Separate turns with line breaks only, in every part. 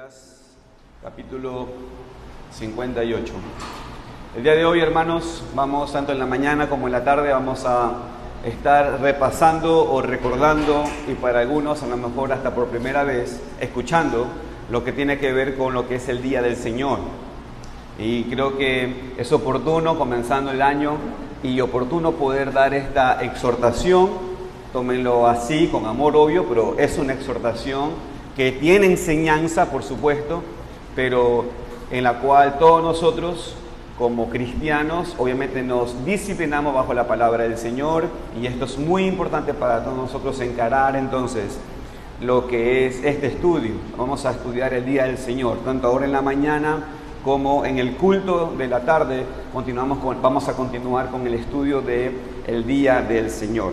Lucas, capítulo 58. El día de hoy, hermanos, vamos tanto en la mañana como en la tarde, vamos a estar repasando o recordando, y para algunos a lo mejor hasta por primera vez, escuchando lo que tiene que ver con lo que es el Día del Señor. Y creo que es oportuno, comenzando el año, y oportuno poder dar esta exhortación. Tómenlo así, con amor obvio, pero es una exhortación que tiene enseñanza, por supuesto, pero en la cual todos nosotros, como cristianos, obviamente nos disciplinamos bajo la palabra del Señor, y esto es muy importante para todos nosotros encarar entonces lo que es este estudio. Vamos a estudiar el Día del Señor, tanto ahora en la mañana como en el culto de la tarde. Vamos a continuar con el estudio del Día del Señor.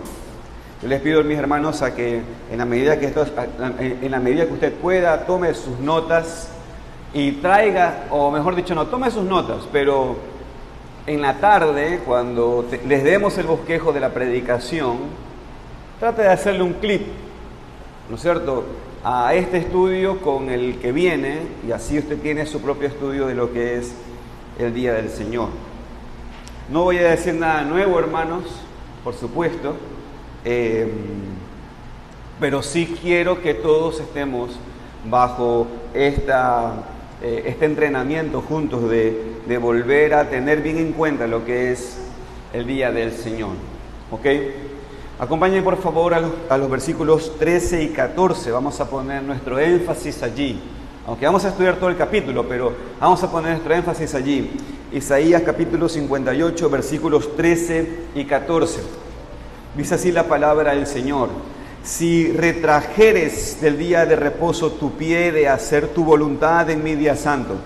Yo les pido, mis hermanos, a que en la medida que usted pueda, tome sus notas y traiga, o mejor dicho, no tome sus notas, pero en la tarde, cuando les demos el bosquejo de la predicación, trate de hacerle un clip, ¿no es cierto?, a este estudio con el que viene, y así usted tiene su propio estudio de lo que es el Día del Señor. No voy a decir nada nuevo, hermanos, por supuesto, pero sí quiero que todos estemos bajo este entrenamiento juntos de volver a tener bien en cuenta lo que es el Día del Señor. ¿Ok? Acompáñenme por favor a los versículos 13 y 14. Vamos a poner nuestro énfasis allí. Aunque vamos a estudiar todo el capítulo, pero vamos a poner nuestro énfasis allí. Isaías capítulo 58, versículos 13 y 14. Dice así la palabra del Señor: si retrajeres del día de reposo tu pie de hacer tu voluntad en mi día santo,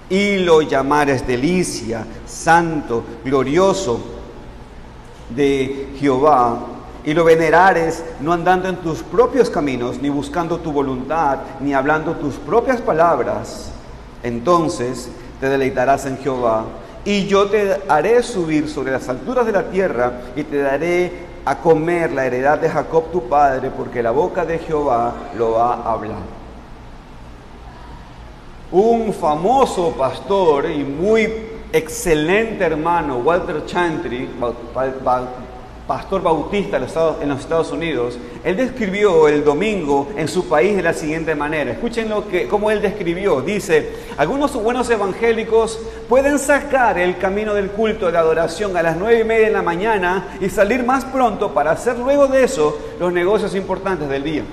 y lo llamares delicia, santo, glorioso de Jehová, y lo venerares, no andando en tus propios caminos, ni buscando tu voluntad, ni hablando tus propias palabras, entonces te deleitarás en Jehová, y yo te haré subir sobre las alturas de la tierra, y te daré a comer la heredad de Jacob tu padre, porque la boca de Jehová lo ha hablado. Un famoso pastor y muy excelente hermano, Walter Chantry, pastor bautista en los Estados Unidos, él describió el domingo en su país de la siguiente manera. Escuchen cómo él describió. Dice: algunos buenos evangélicos pueden sacar el camino del culto de adoración a las 9:30 de la mañana y salir más pronto para hacer luego de eso los negocios importantes del día.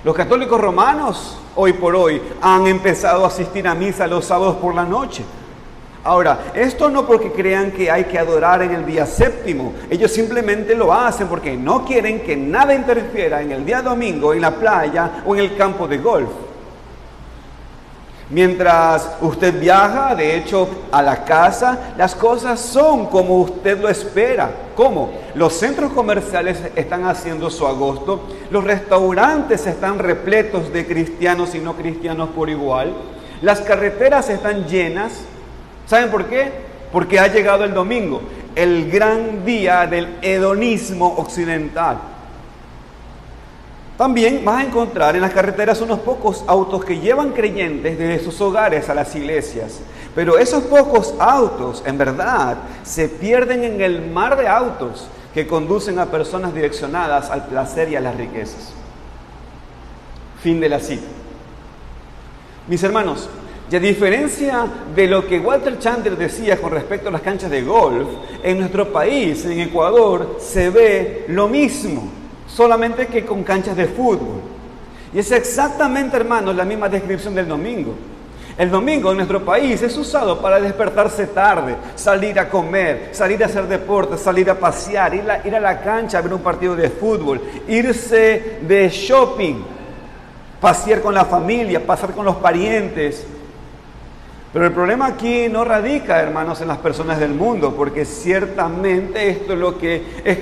Los católicos romanos, hoy por hoy, han empezado a asistir a misa los sábados por la noche. Ahora, esto no porque crean que hay que adorar en el día séptimo. Ellos simplemente lo hacen porque no quieren que nada interfiera en el día domingo en la playa o en el campo de golf. Mientras usted viaja, de hecho, a la casa, las cosas son como usted lo espera. ¿Cómo? Los centros comerciales están haciendo su agosto, los restaurantes están repletos de cristianos y no cristianos por igual, las carreteras están llenas. ¿Saben por qué? Porque ha llegado el domingo, el gran día del hedonismo occidental. También vas a encontrar en las carreteras unos pocos autos que llevan creyentes desde sus hogares a las iglesias. Pero esos pocos autos, en verdad, se pierden en el mar de autos que conducen a personas direccionadas al placer y a las riquezas. Fin de la cita. Mis hermanos, y a diferencia de lo que Walter Chandler decía con respecto a las canchas de golf, en nuestro país, en Ecuador, se ve lo mismo, solamente que con canchas de fútbol. Y es exactamente, hermanos, la misma descripción del domingo. El domingo en nuestro país es usado para despertarse tarde, salir a comer, salir a hacer deporte, salir a pasear, ir a la cancha a ver un partido de fútbol, irse de shopping, pasear con la familia, pasar con los parientes. Pero el problema aquí no radica, hermanos, en las personas del mundo, porque ciertamente esto es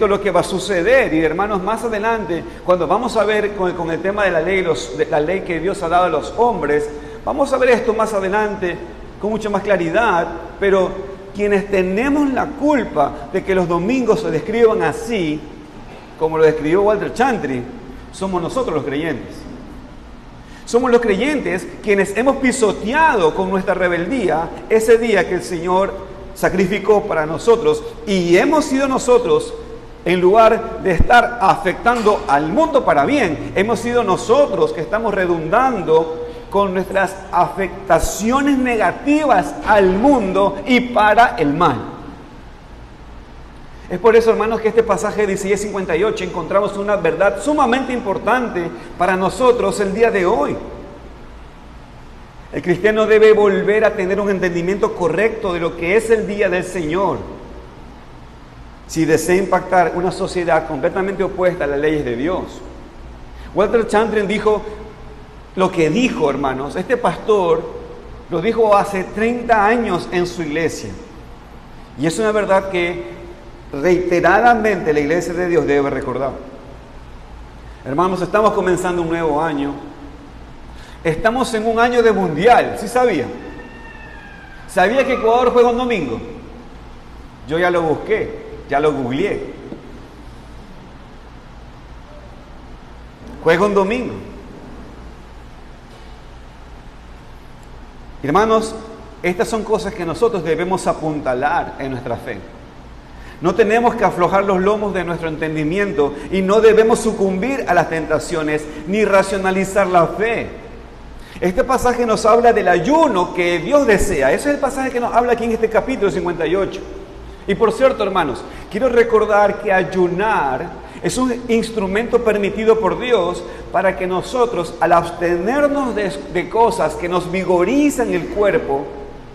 lo que va a suceder. Y hermanos, más adelante, cuando vamos a ver con el tema de la ley que Dios ha dado a los hombres, vamos a ver esto más adelante con mucha más claridad. Pero quienes tenemos la culpa de que los domingos se describan así, como lo describió Walter Chantry, somos nosotros los creyentes. Somos los creyentes quienes hemos pisoteado con nuestra rebeldía ese día que el Señor sacrificó para nosotros, y hemos sido nosotros, en lugar de estar afectando al mundo para bien, hemos sido nosotros que estamos redundando con nuestras afectaciones negativas al mundo y para el mal. Es por eso, hermanos, que este pasaje de Isaías 58 encontramos una verdad sumamente importante para nosotros el día de hoy. El cristiano debe volver a tener un entendimiento correcto de lo que es el día del Señor, si desea impactar una sociedad completamente opuesta a las leyes de Dios. Walter Chandler dijo lo que dijo, hermanos. Este pastor lo dijo hace 30 años en su iglesia. Y es una verdad que reiteradamente la iglesia de Dios debe recordar. Hermanos, estamos comenzando un nuevo año. Estamos en un año de mundial, ¿sí sabía? ¿Sabía que Ecuador juega un domingo? Yo ya lo busqué, ya lo googleé. Juega un domingo. Hermanos, estas son cosas que nosotros debemos apuntalar en nuestra fe. No tenemos que aflojar los lomos de nuestro entendimiento y no debemos sucumbir a las tentaciones ni racionalizar la fe. Este pasaje nos habla del ayuno que Dios desea. Ese es el pasaje que nos habla aquí en este capítulo 58. Y por cierto, hermanos, quiero recordar que ayunar es un instrumento permitido por Dios para que nosotros, al abstenernos de cosas que nos vigorizan el cuerpo,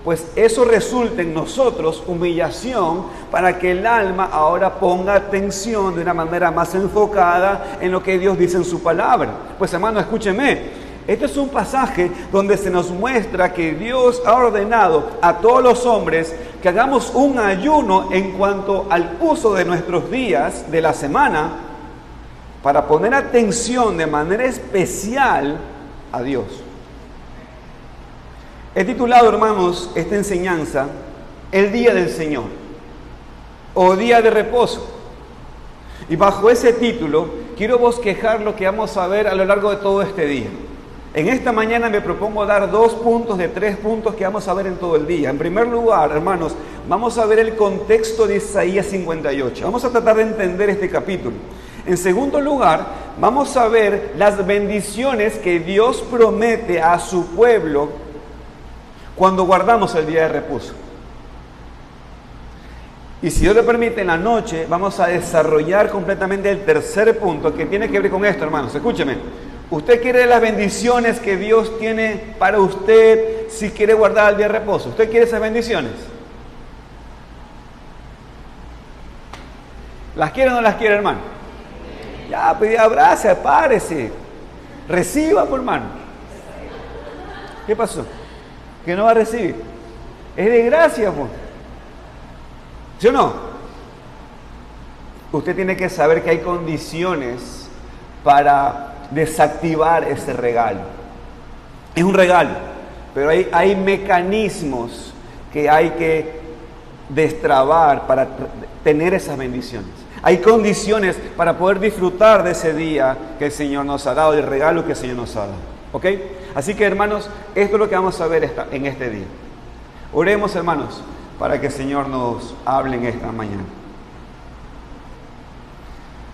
pues eso resulta en nosotros humillación para que el alma ahora ponga atención de una manera más enfocada en lo que Dios dice en su palabra. Pues hermano, escúcheme, este es un pasaje donde se nos muestra que Dios ha ordenado a todos los hombres que hagamos un ayuno en cuanto al uso de nuestros días de la semana para poner atención de manera especial a Dios. He titulado, hermanos, esta enseñanza, el día del Señor, o día de reposo. Y bajo ese título, quiero bosquejar lo que vamos a ver a lo largo de todo este día. En esta mañana me propongo dar 2 puntos de 3 puntos que vamos a ver en todo el día. En primer lugar, hermanos, vamos a ver el contexto de Isaías 58. Vamos a tratar de entender este capítulo. En segundo lugar, vamos a ver las bendiciones que Dios promete a su pueblo cuando guardamos el día de reposo. Y si Dios lo permite, en la noche vamos a desarrollar completamente el tercer punto que tiene que ver con esto, hermanos. Escúcheme. ¿Usted quiere las bendiciones que Dios tiene para usted si quiere guardar el día de reposo? ¿Usted quiere esas bendiciones? ¿Las quiere o no las quiere, hermano? Ya, pues abrace, párese. Reciba, por hermano. ¿Qué pasó? ¿Que no va a recibir? Es de gracia, pues. ¿Sí o no? Usted tiene que saber que hay condiciones para desactivar ese regalo. Es un regalo, pero hay mecanismos que hay que destrabar para tener esas bendiciones. Hay condiciones para poder disfrutar de ese día que el Señor nos ha dado, del regalo que el Señor nos ha dado. ¿Ok? Así que, hermanos, esto es lo que vamos a ver en este día. Oremos, hermanos, para que el Señor nos hable en esta mañana.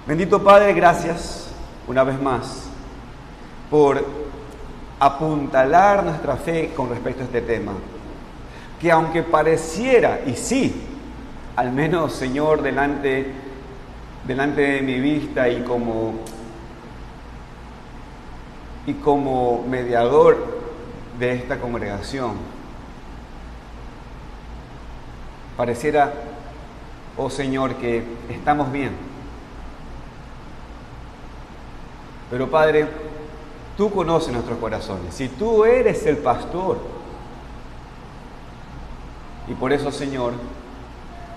Bendito Padre, gracias una vez más por apuntalar nuestra fe con respecto a este tema. Que aunque pareciera, y sí, al menos, Señor, delante de mi vista y como mediador de esta congregación, pareciera, oh Señor, que estamos bien. Pero Padre, Tú conoces nuestros corazones. Si Tú eres el pastor, y por eso, Señor,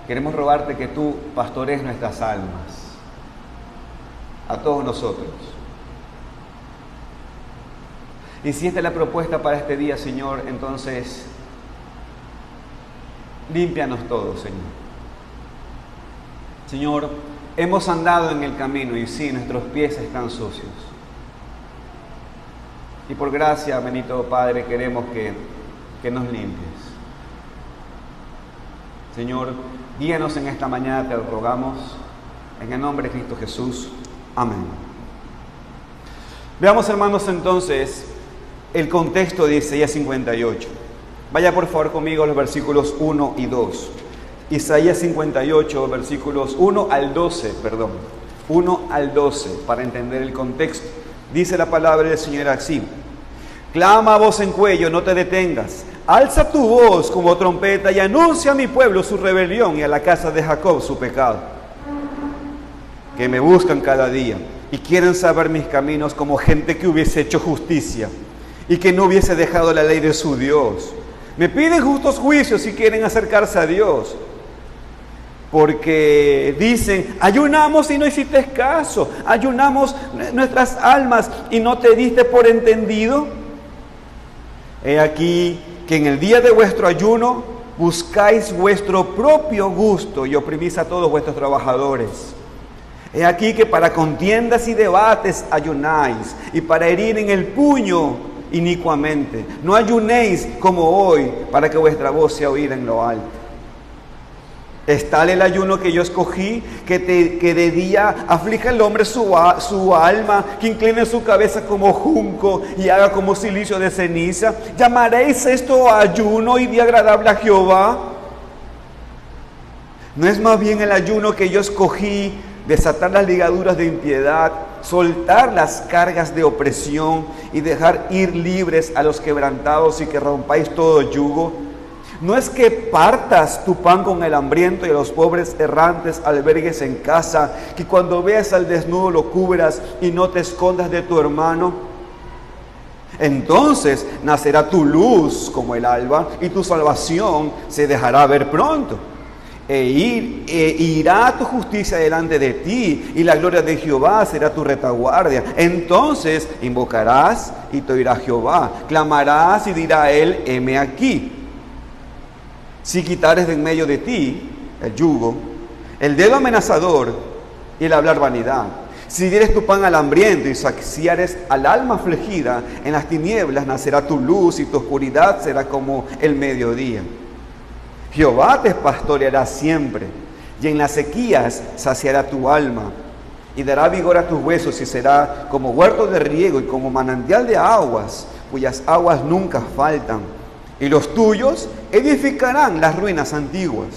queremos rogarte que Tú pastorees nuestras almas, a todos nosotros. Y si esta es la propuesta para este día, Señor, entonces límpianos todos, Señor. Señor, hemos andado en el camino y sí, nuestros pies están sucios. Y por gracia, bendito Padre, queremos que nos limpies. Señor, guíanos en esta mañana, te lo rogamos, en el nombre de Cristo Jesús. Amén. Veamos, hermanos, entonces, el contexto de Isaías 58. Vaya por favor conmigo a los versículos 1 y 2. Isaías 58, versículos 1 al 12, 1 al 12, para entender el contexto. Dice la palabra del Señor así: clama a voz en cuello, no te detengas. Alza tu voz como trompeta y anuncia a mi pueblo su rebelión y a la casa de Jacob su pecado. Que me buscan cada día y quieren saber mis caminos como gente que hubiese hecho justicia y que no hubiese dejado la ley de su Dios. Me piden justos juicios y quieren acercarse a Dios. Porque dicen, ayunamos y no hiciste caso, ayunamos nuestras almas y no te diste por entendido. He aquí que en el día de vuestro ayuno buscáis vuestro propio gusto y oprimís a todos vuestros trabajadores. He aquí que para contiendas y debates ayunáis y para herir en el puño inicuamente. No ayunéis como hoy para que vuestra voz sea oída en lo alto. Es tal el ayuno que yo escogí, que de día aflija el hombre su alma, que incline su cabeza como junco y haga como cilicio de ceniza. ¿Llamaréis esto ayuno y día agradable a Jehová? ¿No es más bien el ayuno que yo escogí, desatar las ligaduras de impiedad, soltar las cargas de opresión y dejar ir libres a los quebrantados y que rompáis todo yugo? ¿No es que partas tu pan con el hambriento y a los pobres errantes albergues en casa, que cuando veas al desnudo lo cubras y no te escondas de tu hermano? Entonces nacerá tu luz como el alba y tu salvación se dejará ver pronto. Irá tu justicia delante de ti y la gloria de Jehová será tu retaguardia. Entonces invocarás y te oirá Jehová, clamarás y dirá él, heme aquí. Si quitares de en medio de ti el yugo, el dedo amenazador y el hablar vanidad, si dieres tu pan al hambriento y saciares al alma afligida, en las tinieblas nacerá tu luz y tu oscuridad será como el mediodía. Jehová te pastoreará siempre y en las sequías saciará tu alma y dará vigor a tus huesos y será como huerto de riego y como manantial de aguas, cuyas aguas nunca faltan. Y los tuyos edificarán las ruinas antiguas.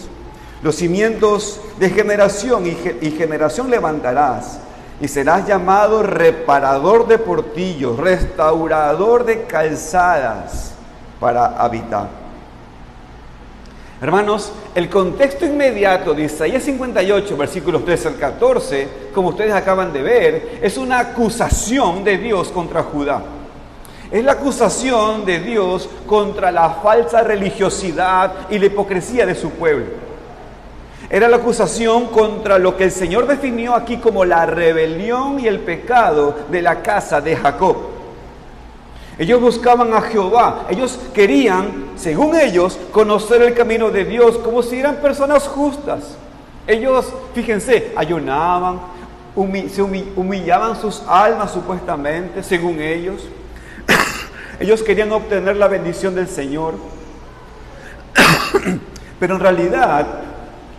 Los cimientos de generación y generación levantarás. Y serás llamado reparador de portillos, restaurador de calzadas para habitar. Hermanos, el contexto inmediato de Isaías 58, versículos 13 al 14, como ustedes acaban de ver, es una acusación de Dios contra Judá. Es la acusación de Dios contra la falsa religiosidad y la hipocresía de su pueblo. Era la acusación contra lo que el Señor definió aquí como la rebelión y el pecado de la casa de Jacob. Ellos buscaban a Jehová. Ellos querían, según ellos, conocer el camino de Dios como si eran personas justas. Ellos, fíjense, ayunaban, humillaban sus almas supuestamente, según ellos. Ellos querían obtener la bendición del Señor. Pero en realidad,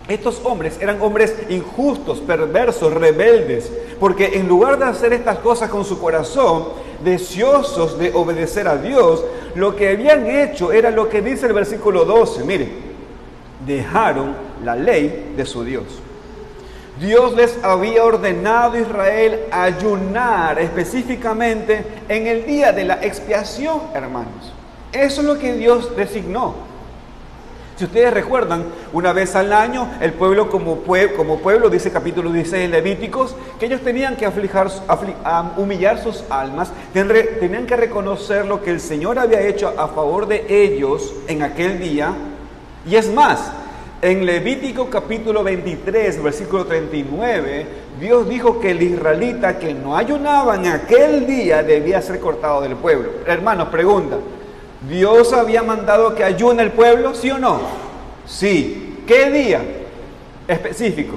estos hombres eran hombres injustos, perversos, rebeldes. Porque en lugar de hacer estas cosas con su corazón, deseosos de obedecer a Dios, lo que habían hecho era lo que dice el versículo 12. Mire, dejaron la ley de su Dios. Dios les había ordenado a Israel ayunar específicamente en el día de la expiación, hermanos. Eso es lo que Dios designó. Si ustedes recuerdan, una vez al año, el pueblo como pueblo, dice capítulo 16 de Levíticos, que ellos tenían que humillar sus almas, tenían que reconocer lo que el Señor había hecho a favor de ellos en aquel día. Y es más, en Levítico capítulo 23, versículo 39, Dios dijo que el israelita que no ayunaba en aquel día debía ser cortado del pueblo. Hermanos, pregunta, ¿Dios había mandado que ayune el pueblo, sí o no? Sí. ¿Qué día específico?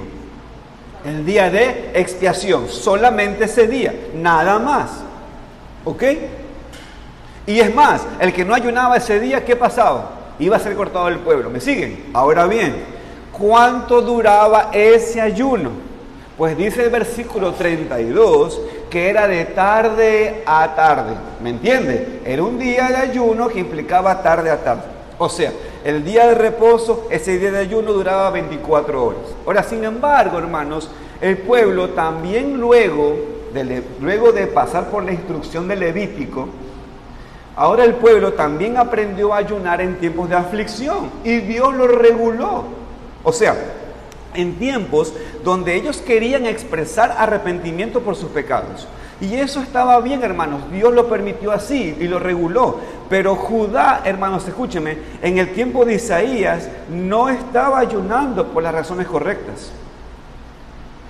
El día de expiación, solamente ese día, nada más. ¿Ok? Y es más, el que no ayunaba ese día, ¿qué pasaba? Iba a ser cortado del pueblo. ¿Me siguen? Ahora bien, ¿cuánto duraba ese ayuno? Pues dice el versículo 32 que era de tarde a tarde. ¿Me entiende? Era un día de ayuno que implicaba tarde a tarde. O sea, el día de reposo, ese día de ayuno duraba 24 horas. Ahora, sin embargo, hermanos, el pueblo también luego de pasar por la instrucción de Levítico, ahora el pueblo también aprendió a ayunar en tiempos de aflicción y Dios lo reguló. O sea, en tiempos donde ellos querían expresar arrepentimiento por sus pecados. Y eso estaba bien, hermanos. Dios lo permitió así y lo reguló. Pero Judá, hermanos, escúchenme, en el tiempo de Isaías no estaba ayunando por las razones correctas.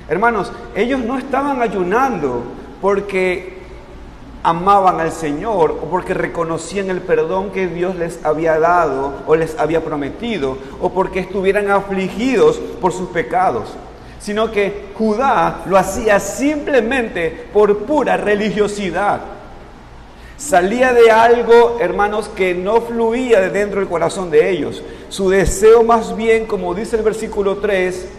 Hermanos, ellos no estaban ayunando porque amaban al Señor o porque reconocían el perdón que Dios les había dado o les había prometido o porque estuvieran afligidos por sus pecados, sino que Judá lo hacía simplemente por pura religiosidad. Salía de algo, hermanos, que no fluía de dentro del corazón de ellos. Su deseo más bien, como dice el versículo 3,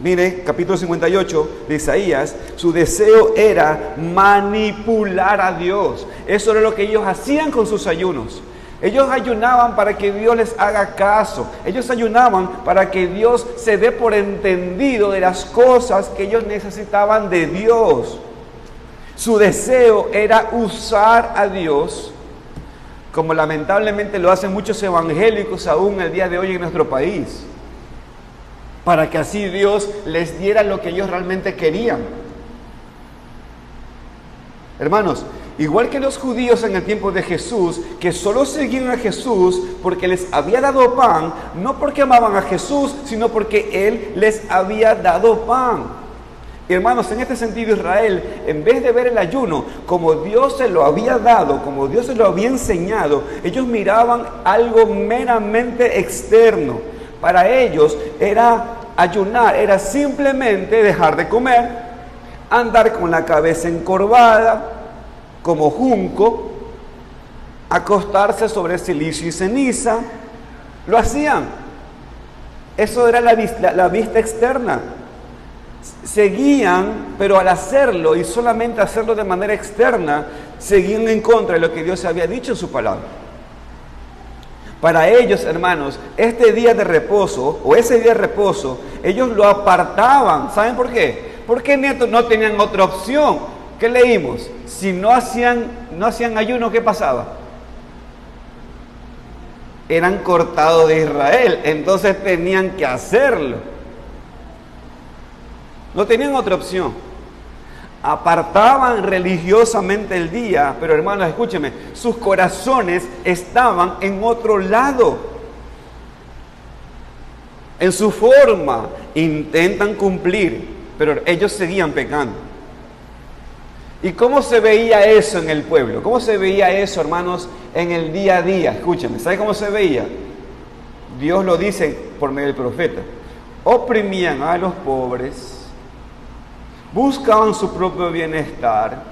mire, capítulo 58 de Isaías, su deseo era manipular a Dios. Eso era lo que ellos hacían con sus ayunos. Ellos ayunaban para que Dios les haga caso. Ellos ayunaban para que Dios se dé por entendido de las cosas que ellos necesitaban de Dios. Su deseo era usar a Dios, como lamentablemente lo hacen muchos evangélicos aún el día de hoy en nuestro país, para que así Dios les diera lo que ellos realmente querían. Hermanos, igual que los judíos en el tiempo de Jesús, que solo seguían a Jesús porque les había dado pan, no porque amaban a Jesús, sino porque Él les había dado pan. Y hermanos, en este sentido Israel, en vez de ver el ayuno como Dios se lo había dado, como Dios se lo había enseñado, ellos miraban algo meramente externo. Para ellos ayunar era simplemente dejar de comer, andar con la cabeza encorvada, como junco, acostarse sobre silicio y ceniza. Lo hacían. Eso era la vista externa. Seguían, pero al hacerlo y solamente hacerlo de manera externa, seguían en contra de lo que Dios había dicho en su palabra. Para ellos, hermanos, este día de reposo, o ese día de reposo, ellos lo apartaban. ¿Saben por qué? Porque no tenían otra opción. ¿Qué leímos? Si no hacían ayuno, ¿qué pasaba? Eran cortados de Israel, entonces tenían que hacerlo. No tenían otra opción. Apartaban religiosamente el día, pero hermanos, escúchenme, sus corazones estaban en otro lado. En su forma, intentan cumplir, pero ellos seguían pecando. ¿Y cómo se veía eso en el pueblo? ¿Cómo se veía eso, hermanos, en el día a día? Escúchenme, ¿sabe cómo se veía? Dios lo dice por medio del profeta. Oprimían a los pobres, buscaban su propio bienestar,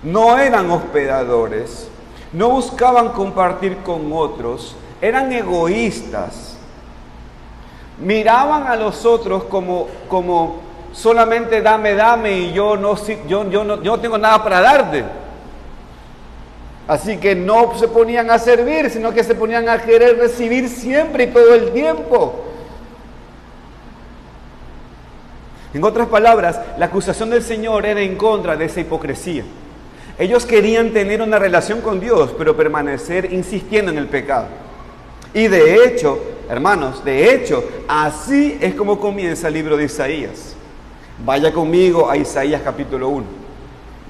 no eran hospedadores, no buscaban compartir con otros, eran egoístas, miraban a los otros como solamente dame y yo no tengo nada para darte. Así que no se ponían a servir, sino que se ponían a querer recibir siempre y todo el tiempo. En otras palabras, la acusación del Señor era en contra de esa hipocresía. Ellos querían tener una relación con Dios, pero permanecer insistiendo en el pecado. Y de hecho, hermanos, así es como comienza el libro de Isaías. Vaya conmigo a Isaías capítulo 1.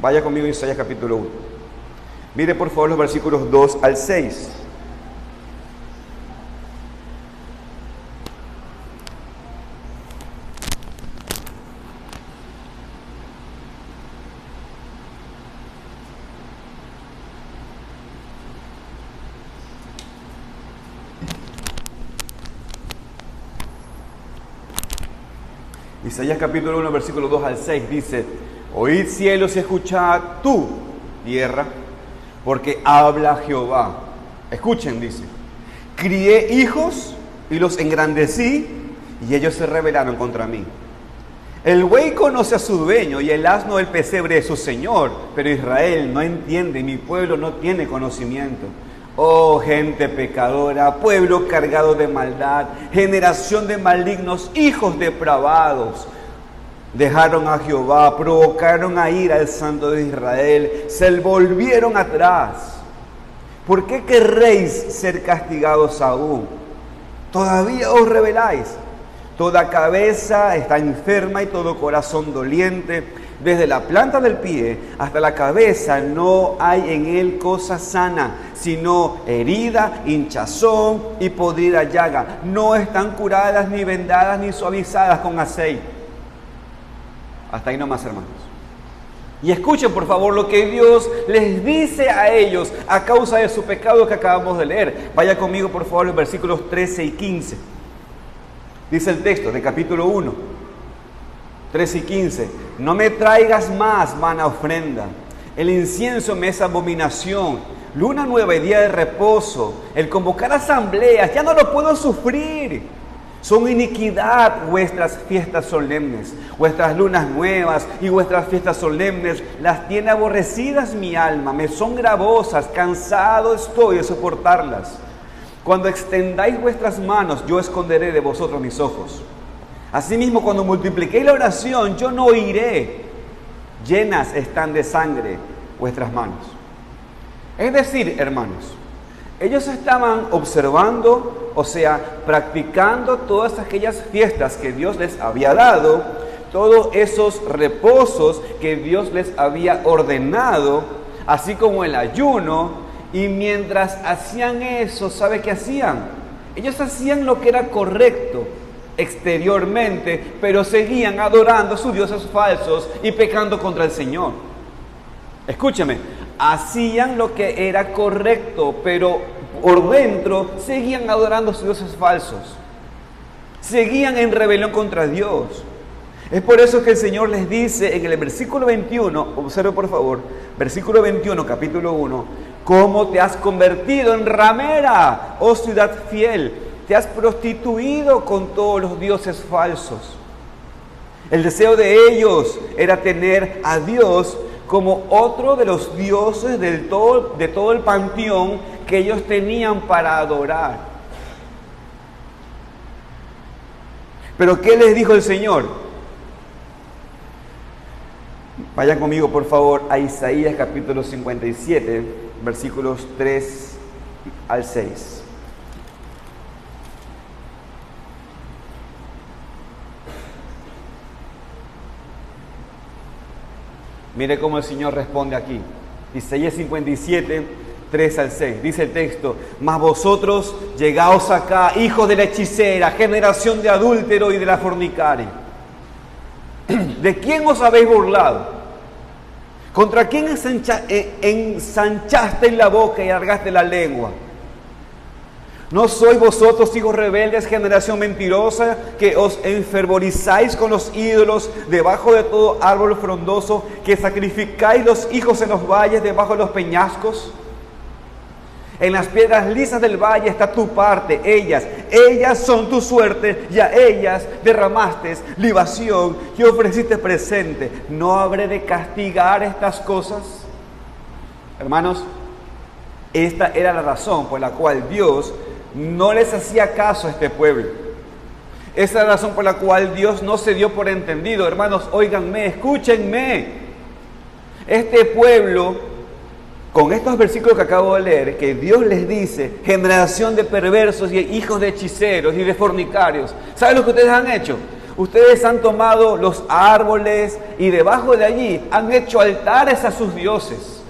Vaya conmigo a Isaías capítulo 1. Mire por favor los versículos 2 al 6. Isaías capítulo 1, versículo 2 al 6 dice: Oíd cielos y escuchad tú, tierra, porque habla Jehová. Escuchen, dice, crié hijos y los engrandecí, y ellos se rebelaron contra mí. El buey conoce a su dueño y el asno el pesebre de su señor, pero Israel no entiende, mi pueblo no tiene conocimiento. Oh gente pecadora, pueblo cargado de maldad, generación de malignos, hijos depravados. Dejaron a Jehová, provocaron a ira al Santo de Israel, se volvieron atrás. ¿Por qué querréis ser castigados aún? ¿Todavía os rebeláis? Toda cabeza está enferma y todo corazón doliente. Desde la planta del pie hasta la cabeza no hay en él cosa sana, sino herida, hinchazón y podrida llaga. No están curadas, ni vendadas, ni suavizadas con aceite. Hasta ahí nomás, hermanos. Y escuchen por favor lo que Dios les dice a ellos a causa de su pecado que acabamos de leer. Vaya conmigo por favor los versículos 13 y 15. Dice el texto de capítulo 1, 13 y 15. No me traigas más vana ofrenda. El incienso me es abominación. Luna nueva y día de reposo. El convocar asambleas, ya no lo puedo sufrir. Son iniquidad vuestras fiestas solemnes. Vuestras lunas nuevas y vuestras fiestas solemnes las tiene aborrecidas mi alma. Me son gravosas, cansado estoy de soportarlas. Cuando extendáis vuestras manos, yo esconderé de vosotros mis ojos. Asimismo, cuando multipliquéis la oración, yo no oiré. Llenas están de sangre vuestras manos. Es decir, hermanos, ellos estaban observando, o sea, practicando todas aquellas fiestas que Dios les había dado, todos esos reposos que Dios les había ordenado, así como el ayuno. Y mientras hacían eso, ¿sabe qué hacían? Ellos hacían lo que era correcto exteriormente, pero seguían adorando a sus dioses falsos y pecando contra el Señor. Escúchame, hacían lo que era correcto, pero por dentro seguían adorando a sus dioses falsos. Seguían en rebelión contra Dios. Es por eso que el Señor les dice en el versículo 21, observe por favor, versículo 21, capítulo 1, ¿cómo te has convertido en ramera, oh ciudad fiel? Te has prostituido con todos los dioses falsos. El deseo de ellos era tener a Dios como otro de los dioses de todo el panteón que ellos tenían para adorar. Pero ¿qué les dijo el Señor? Vayan conmigo por favor a Isaías capítulo 57, versículos 3 al 6. Mire cómo el Señor responde aquí. Isaías 57, 3 al 6. Dice el texto: mas vosotros llegaos acá, hijos de la hechicera, generación de adúltero y de la fornicaria. ¿De quién os habéis burlado? ¿Contra quién ensanchaste la boca y alargaste la lengua? ¿No sois vosotros, hijos rebeldes, generación mentirosa, que os enfervorizáis con los ídolos debajo de todo árbol frondoso, que sacrificáis los hijos en los valles debajo de los peñascos? En las piedras lisas del valle está tu parte, ellas son tu suerte, y a ellas derramaste libación y ofreciste presente. ¿No habré de castigar estas cosas? Hermanos, esta era la razón por la cual Dios no les hacía caso a este pueblo. Esa es la razón por la cual Dios no se dio por entendido. Hermanos, óiganme, escúchenme. Este pueblo, con estos versículos que acabo de leer, que Dios les dice, generación de perversos y hijos de hechiceros y de fornicarios. ¿Saben lo que ustedes han hecho? Ustedes han tomado los árboles y debajo de allí han hecho altares a sus dioses.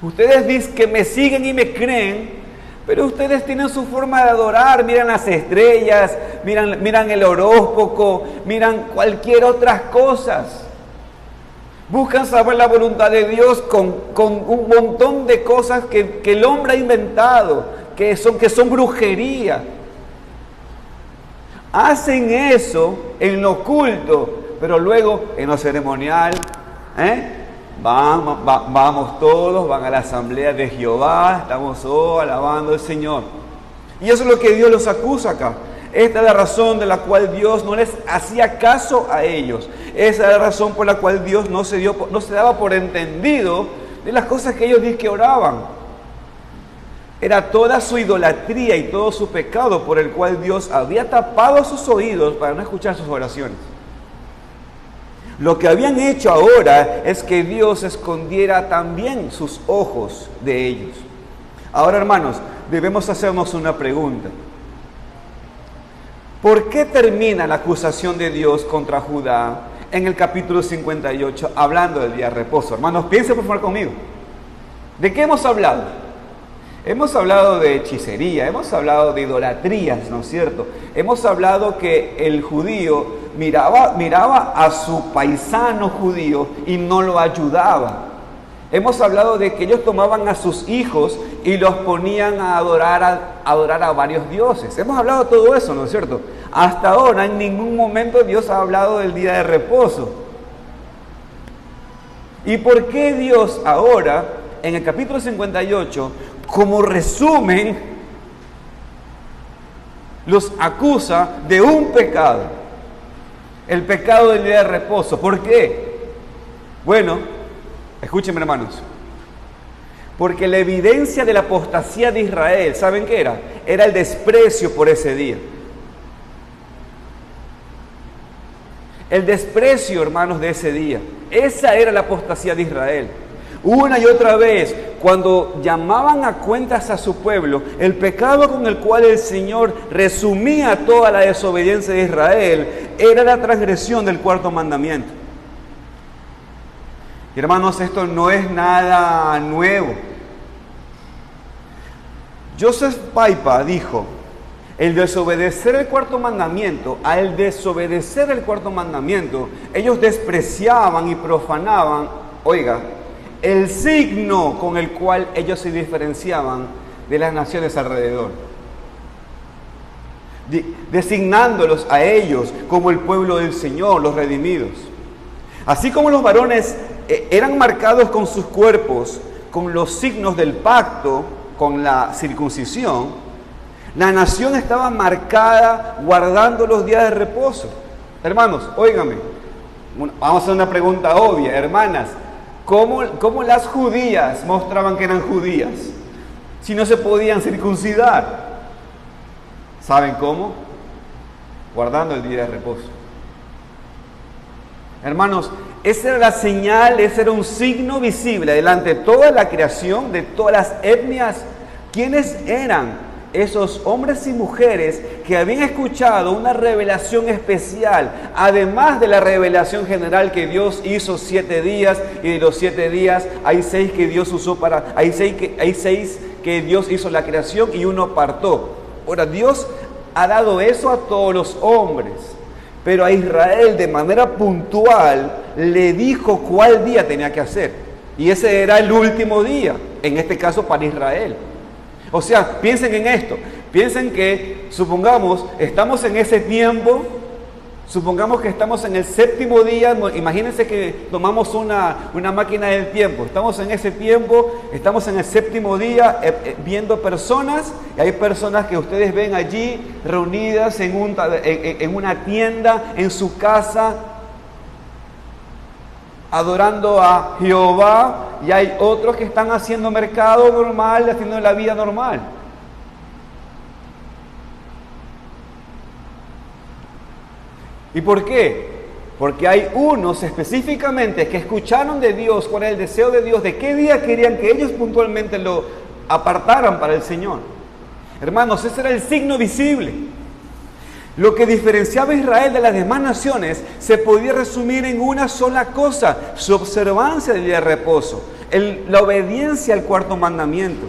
Ustedes dicen que me siguen y me creen, pero ustedes tienen su forma de adorar. Miran las estrellas, miran el horóscopo, miran cualquier otras cosas. Buscan saber la voluntad de Dios con un montón de cosas que el hombre ha inventado, que son brujería. Hacen eso en lo oculto, pero luego en lo ceremonial, Vamos todos, van a la asamblea de Jehová, estamos alabando al Señor. Y eso es lo que Dios los acusa acá. Esta es la razón de la cual Dios no les hacía caso a ellos. Esa es la razón por la cual Dios no se daba por entendido de las cosas que ellos dicen que oraban. Era toda su idolatría y todo su pecado por el cual Dios había tapado sus oídos para no escuchar sus oraciones. Lo que habían hecho ahora es que Dios escondiera también sus ojos de ellos. Ahora, hermanos, debemos hacernos una pregunta. ¿Por qué termina la acusación de Dios contra Judá en el capítulo 58 hablando del día de reposo? Hermanos, piensen por favor conmigo. ¿De qué hemos hablado? Hemos hablado de hechicería, hemos hablado de idolatrías, ¿no es cierto? Hemos hablado que el judío miraba a su paisano judío y no lo ayudaba. Hemos hablado de que ellos tomaban a sus hijos y los ponían a adorar a varios dioses. Hemos hablado de todo eso, ¿no es cierto? Hasta ahora en ningún momento Dios ha hablado del día de reposo. ¿Y por qué Dios ahora, en el capítulo 58, como resumen, los acusa de un pecado? El pecado del día de reposo. ¿Por qué? Bueno, escúchenme, hermanos. Porque la evidencia de la apostasía de Israel, ¿saben qué era? Era el desprecio por ese día. El desprecio, hermanos, de ese día. Esa era la apostasía de Israel. Una y otra vez, cuando llamaban a cuentas a su pueblo, el pecado con el cual el Señor resumía toda la desobediencia de Israel era la transgresión del cuarto mandamiento. Y hermanos, esto no es nada nuevo. Joseph Paipa dijo, al desobedecer el cuarto mandamiento, ellos despreciaban y profanaban, el signo con el cual ellos se diferenciaban de las naciones alrededor, designándolos a ellos como el pueblo del Señor, los redimidos. Así como los varones eran marcados con sus cuerpos, con los signos del pacto, con la circuncisión, la nación estaba marcada guardando los días de reposo. Hermanos, óigame, vamos a hacer una pregunta obvia, hermanas. ¿Cómo las judías mostraban que eran judías si no se podían circuncidar? ¿Saben cómo? Guardando el día de reposo. Hermanos, esa era la señal, ese era un signo visible delante de toda la creación, de todas las etnias. ¿Quiénes eran esos hombres y mujeres que habían escuchado una revelación especial, además de la revelación general que Dios hizo 7 días, y de los 7 días hay 6 que Dios usó hay 6 que Dios hizo la creación y uno apartó? Ahora, Dios ha dado eso a todos los hombres, pero a Israel de manera puntual le dijo cuál día tenía que hacer, y ese era el último día, en este caso para Israel. O sea, piensen en esto, piensen que, supongamos, estamos en ese tiempo, supongamos que estamos en el 7º día, imagínense que tomamos una máquina del tiempo, estamos en ese tiempo, estamos en el 7º día viendo personas, y hay personas que ustedes ven allí reunidas en una tienda, en su casa, adorando a Jehová, y hay otros que están haciendo mercado normal, haciendo la vida normal. ¿Y por qué? Porque hay unos específicamente que escucharon de Dios cuál era el deseo de Dios, de qué día querían que ellos puntualmente lo apartaran para el Señor. Hermanos, ese era el signo visible. Lo que diferenciaba a Israel de las demás naciones se podía resumir en una sola cosa: su observancia del día de reposo, la obediencia al cuarto mandamiento.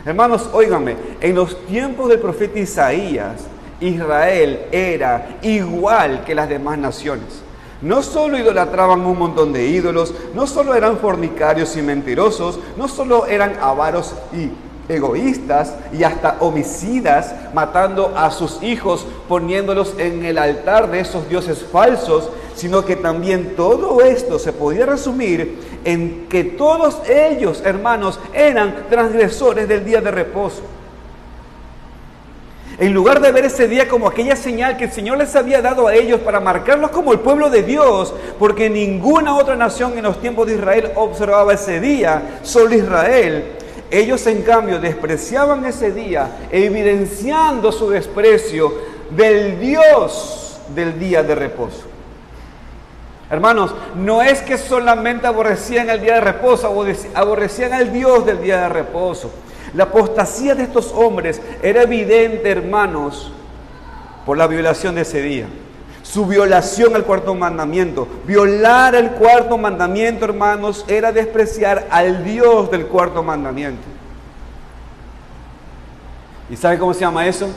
Hermanos, óiganme, en los tiempos del profeta Isaías, Israel era igual que las demás naciones. No solo idolatraban un montón de ídolos, no solo eran fornicarios y mentirosos, no solo eran avaros y egoístas y hasta homicidas, matando a sus hijos, poniéndolos en el altar de esos dioses falsos, sino que también todo esto se podía resumir en que todos ellos, hermanos, eran transgresores del día de reposo. En lugar de ver ese día como aquella señal que el Señor les había dado a ellos para marcarlos como el pueblo de Dios, porque ninguna otra nación en los tiempos de Israel observaba ese día, solo Israel, ellos en cambio despreciaban ese día, evidenciando su desprecio del Dios del día de reposo. Hermanos, no es que solamente aborrecían el día de reposo, aborrecían al Dios del día de reposo. La apostasía de estos hombres era evidente, hermanos, por la violación de ese día. Su violación al cuarto mandamiento. Violar el cuarto mandamiento, hermanos, era despreciar al Dios del cuarto mandamiento. ¿Y sabe cómo se llama eso?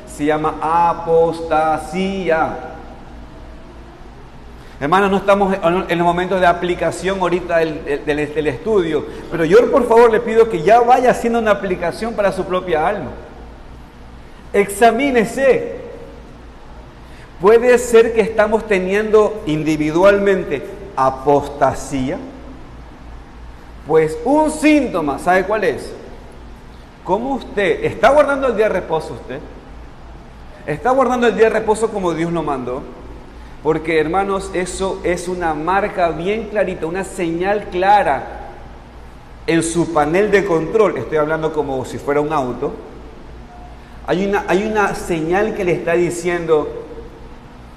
Se llama apostasía. Hermanos, no estamos en los momentos de aplicación ahorita del estudio, pero yo por favor le pido que ya vaya haciendo una aplicación para su propia alma. Examínese. Puede ser que estamos teniendo individualmente apostasía. Pues un síntoma, ¿sabe cuál es? ¿Cómo usted está guardando el día de reposo usted? ¿Está guardando el día de reposo como Dios lo mandó? Porque, hermanos, eso es una marca bien clarita, una señal clara en su panel de control. Estoy hablando como si fuera un auto. Hay una señal que le está diciendo,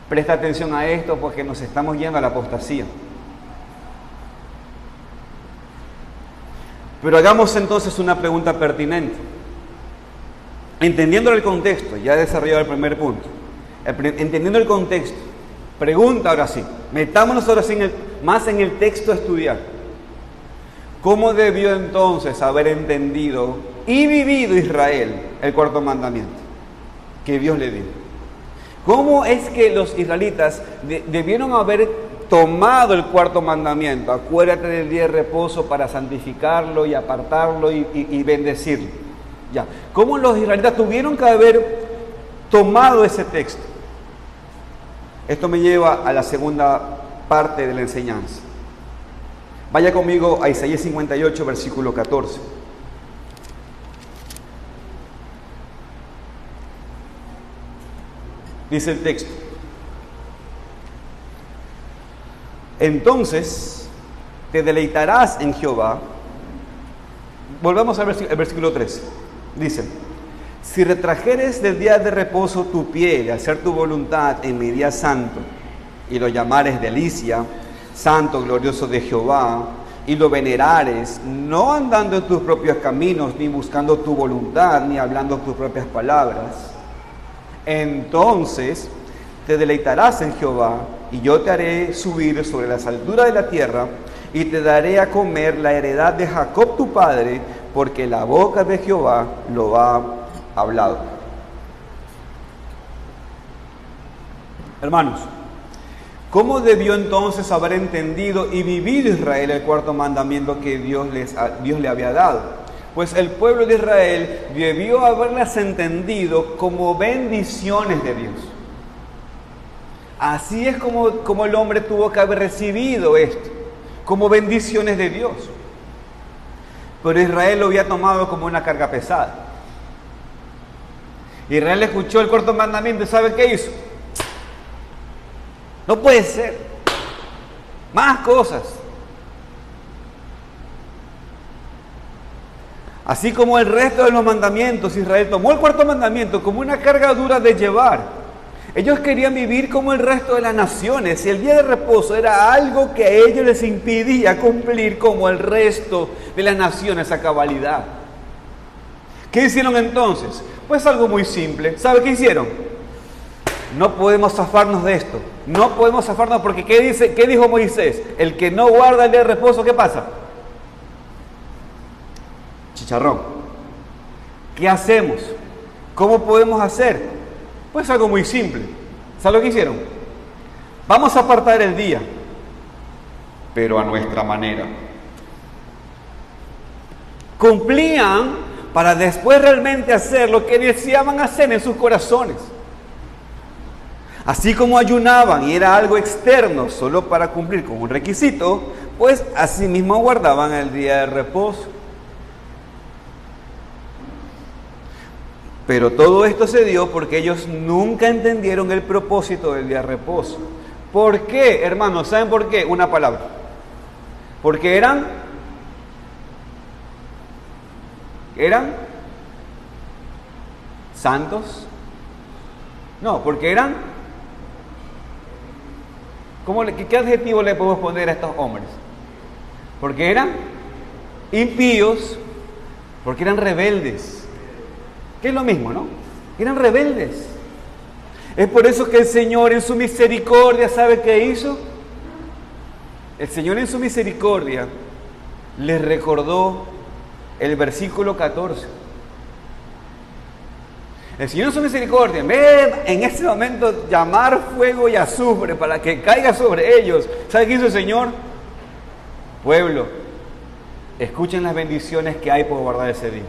presta atención a esto porque nos estamos yendo a la apostasía. Pero hagamos entonces una pregunta pertinente. Entendiendo el contexto, ya he desarrollado el primer punto. Entendiendo el contexto, pregunta ahora sí, metámonos ahora sí más en el texto a estudiar. ¿Cómo debió entonces haber entendido y vivido Israel el cuarto mandamiento que Dios le dio? ¿Cómo es que los israelitas debieron haber tomado el cuarto mandamiento? Acuérdate del día de reposo para santificarlo y apartarlo y bendecirlo. Ya. ¿Cómo los israelitas tuvieron que haber tomado ese texto? Esto me lleva a la segunda parte de la enseñanza. Vaya conmigo a Isaías 58, versículo 14. Dice el texto: entonces te deleitarás en Jehová. Volvamos al versículo 3. Dice: si retrajeres del día de reposo tu pie de hacer tu voluntad en mi día santo, y lo llamares delicia, santo, glorioso de Jehová, y lo venerares, no andando en tus propios caminos, ni buscando tu voluntad, ni hablando tus propias palabras, entonces te deleitarás en Jehová, y yo te haré subir sobre las alturas de la tierra, y te daré a comer la heredad de Jacob tu padre, porque la boca de Jehová lo ha hablado. Hermanos, ¿cómo debió entonces haber entendido y vivido Israel el cuarto mandamiento que Dios le había dado? Pues el pueblo de Israel debió haberlas entendido como bendiciones de Dios. Así es como el hombre tuvo que haber recibido esto, como bendiciones de Dios. Pero Israel lo había tomado como una carga pesada. Israel escuchó el cuarto mandamiento y ¿sabe qué hizo? No puede ser. Más cosas. Así como el resto de los mandamientos, Israel tomó el cuarto mandamiento como una carga dura de llevar. Ellos querían vivir como el resto de las naciones y el día de reposo era algo que a ellos les impidía cumplir como el resto de las naciones a cabalidad. ¿Qué hicieron entonces? Pues algo muy simple. ¿Sabe qué hicieron? No podemos zafarnos de esto. No podemos zafarnos porque ¿qué dijo Moisés? El que no guarda el día de reposo, ¿qué pasa? Chicharrón. ¿Qué hacemos? ¿Cómo podemos hacer? Pues algo muy simple. ¿Sabe lo que hicieron? Vamos a apartar el día, pero a nuestra manera. Cumplían para después realmente hacer lo que deseaban hacer en sus corazones. Así como ayunaban y era algo externo, solo para cumplir con un requisito, pues asimismo guardaban el día de reposo. Pero todo esto se dio porque ellos nunca entendieron el propósito del día de reposo. ¿Por qué, hermanos? ¿Saben por qué? Una palabra. Porque eran santos. No, porque eran, ¿qué adjetivo le podemos poner a estos hombres? Porque eran impíos, porque eran rebeldes. Que es lo mismo, ¿no? Eran rebeldes. Es por eso que el Señor en su misericordia, ¿sabe qué hizo? El Señor en su misericordia les recordó el versículo 14. El Señor en su misericordia, en vez de en ese momento llamar fuego y azufre para que caiga sobre ellos, ¿sabe qué hizo el Señor? Pueblo, escuchen las bendiciones que hay por guardar ese día.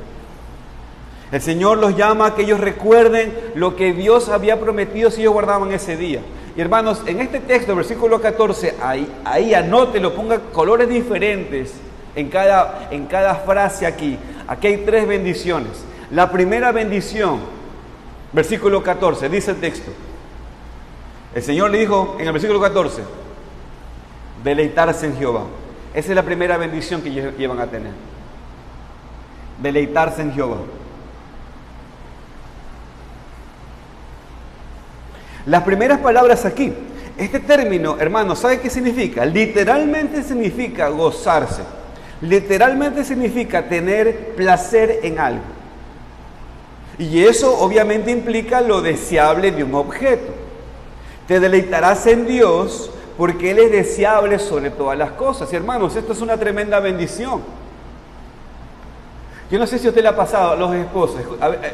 El Señor los llama a que ellos recuerden lo que Dios había prometido si ellos guardaban ese día. Y hermanos, en este texto, versículo 14, ahí anótelo, ponga colores diferentes en cada frase aquí. Aquí hay 3 bendiciones. La primera bendición, versículo 14, dice el texto. El Señor le dijo en el versículo 14, deleitarse en Jehová. Esa es la primera bendición que ellos iban a tener. Deleitarse en Jehová. Las primeras palabras aquí, este término, hermanos, ¿sabe qué significa? Literalmente significa gozarse. Literalmente significa tener placer en algo. Y eso obviamente implica lo deseable de un objeto. Te deleitarás en Dios porque Él es deseable sobre todas las cosas. Y hermanos, esto es una tremenda bendición. Yo no sé si a usted le ha pasado a los esposos.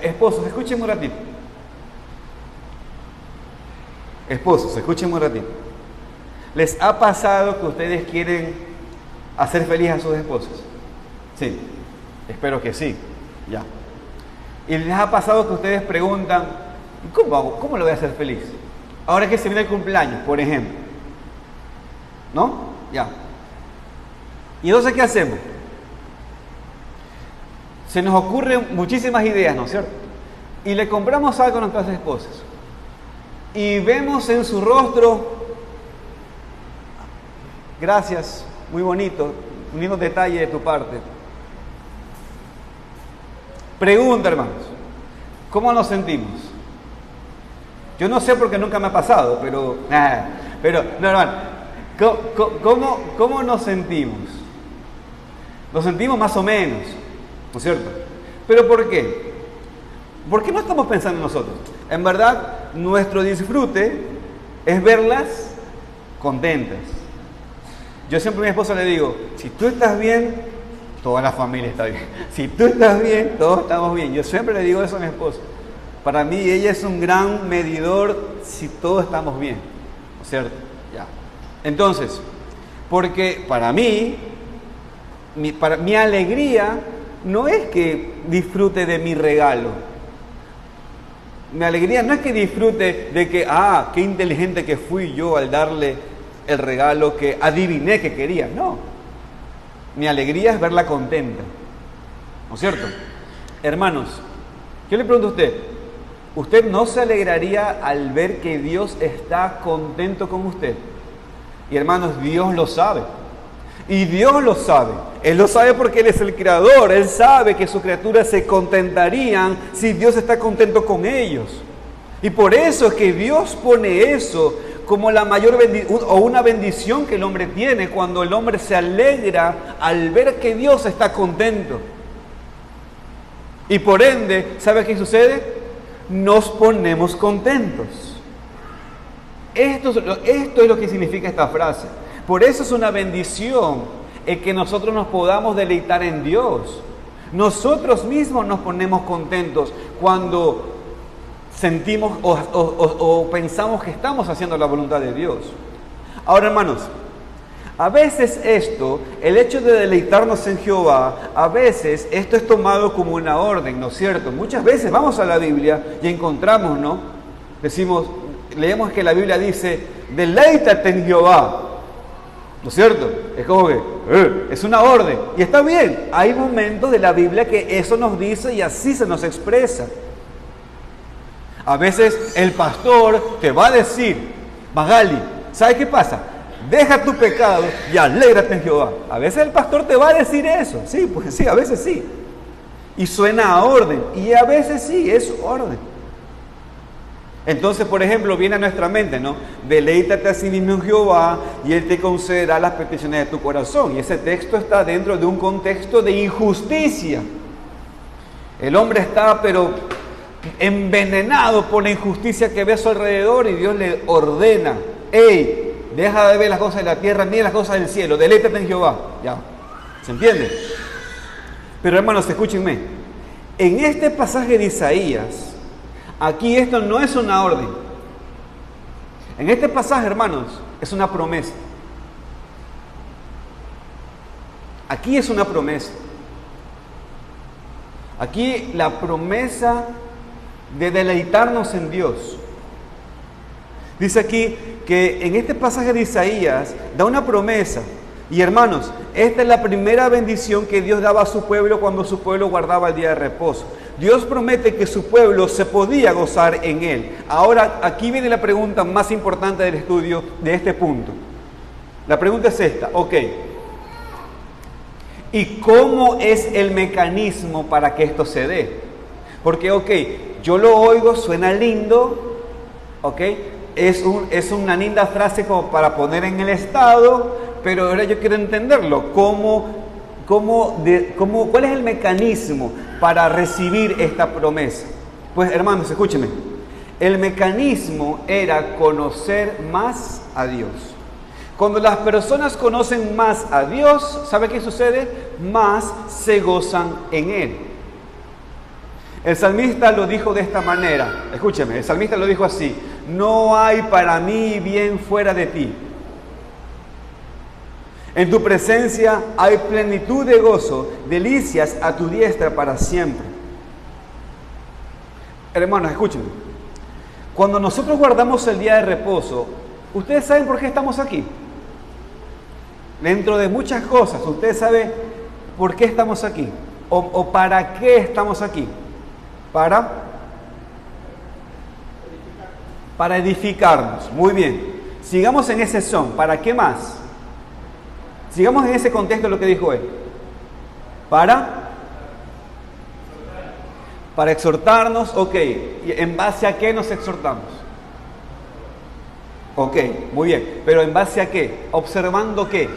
Esposos, escúchenme un ratito. Esposos, escúchenme un ratito. ¿Les ha pasado que ustedes quieren hacer feliz a sus esposos? Sí, espero que sí, ya. ¿Y les ha pasado que ustedes preguntan, ¿cómo hago? ¿Cómo lo voy a hacer feliz? Ahora que se viene el cumpleaños, por ejemplo. ¿No? Ya. ¿Y entonces qué hacemos? Se nos ocurren muchísimas ideas, ¿no es cierto? Y le compramos algo a nuestras esposas. Y vemos en su rostro, gracias, muy bonito, un lindo detalle de tu parte. Pregunta, hermanos, ¿cómo nos sentimos? Yo no sé porque nunca me ha pasado, pero no, hermano, ¿cómo nos sentimos? Nos sentimos más o menos, ¿no es cierto? ¿Pero por qué? ¿Por qué no estamos pensando en nosotros? En verdad, nuestro disfrute es verlas contentas. Yo siempre a mi esposa le digo, si tú estás bien, toda la familia está bien. Si tú estás bien, todos estamos bien. Yo siempre le digo eso a mi esposa. Para mí, ella es un gran medidor si todos estamos bien. ¿No es cierto? Ya. Entonces, porque para mí, mi alegría no es que disfrute de mi regalo. Mi alegría no es que disfrute de que, qué inteligente que fui yo al darle el regalo que adiviné que quería. No. Mi alegría es verla contenta. ¿No es cierto? Hermanos, yo le pregunto a usted, ¿usted no se alegraría al ver que Dios está contento con usted? Y hermanos, Dios lo sabe. Y Dios lo sabe. Él lo sabe porque Él es el creador. Él sabe que sus criaturas se contentarían si Dios está contento con ellos. Y por eso es que Dios pone eso como la mayor o una bendición que el hombre tiene cuando el hombre se alegra al ver que Dios está contento. Y por ende, ¿sabe qué sucede? Nos ponemos contentos. Esto es lo que significa esta frase. Por eso es una bendición el que nosotros nos podamos deleitar en Dios. Nosotros mismos nos ponemos contentos cuando sentimos o pensamos que estamos haciendo la voluntad de Dios. Ahora, hermanos, A veces el hecho de deleitarnos en Jehová, a veces esto es tomado como una orden, ¿no es cierto? Muchas veces vamos a la Biblia y encontramos, ¿no? Leemos que la Biblia dice, deleítate en Jehová, ¿no es cierto? Es como que, es una orden. Y está bien, hay momentos de la Biblia que eso nos dice y así se nos expresa. A veces el pastor te va a decir, Magali, ¿sabes qué pasa? Deja tu pecado y alégrate en Jehová. A veces el pastor te va a decir eso. Sí, pues sí, a veces sí. Y suena a orden. Y a veces sí, es orden. Entonces, por ejemplo, viene a nuestra mente, ¿no? Deleítate a sí mismo en Jehová y Él te concederá las peticiones de tu corazón. Y ese texto está dentro de un contexto de injusticia. El hombre está, pero envenenado por la injusticia que ve a su alrededor y Dios le ordena, ¡hey! Deja de ver las cosas de la tierra, mira las cosas del cielo, deleítate en Jehová. Ya, ¿se entiende? Pero hermanos, escúchenme. En este pasaje de Isaías, aquí esto no es una orden. En este pasaje, hermanos, es una promesa. Aquí es una promesa. Aquí la promesa de deleitarnos en Dios. Dice aquí que en este pasaje de Isaías da una promesa. Y hermanos, esta es la primera bendición que Dios daba a su pueblo cuando su pueblo guardaba el día de reposo. Dios promete que su pueblo se podía gozar en Él. Ahora, aquí viene la pregunta más importante del estudio de este punto. La pregunta es esta, ok. ¿Y cómo es el mecanismo para que esto se dé? Porque, ok, yo lo oigo, suena lindo, ok. Es una linda frase como para poner en el estado, pero ahora yo quiero entenderlo. ¿Cuál es el mecanismo para recibir esta promesa? Pues hermanos, escúchenme. El mecanismo era conocer más a Dios. Cuando las personas conocen más a Dios, ¿sabe qué sucede? Más se gozan en Él. El salmista lo dijo de esta manera. Escúcheme, el salmista lo dijo así: no hay para mí bien fuera de ti. En tu presencia hay plenitud de gozo, delicias a tu diestra para siempre. Hermanos, escúchenme. Cuando nosotros guardamos el día de reposo, ¿ustedes saben por qué estamos aquí? Dentro de muchas cosas, ¿ustedes saben por qué estamos aquí? ¿O para qué estamos aquí? Para edificarnos. Muy bien. Sigamos en ese son. ¿Para qué más? Sigamos en ese contexto de lo que dijo él. Para exhortarnos, ok. ¿Y en base a qué nos exhortamos? Ok, muy bien. ¿Pero en base a qué? ¿Observando qué?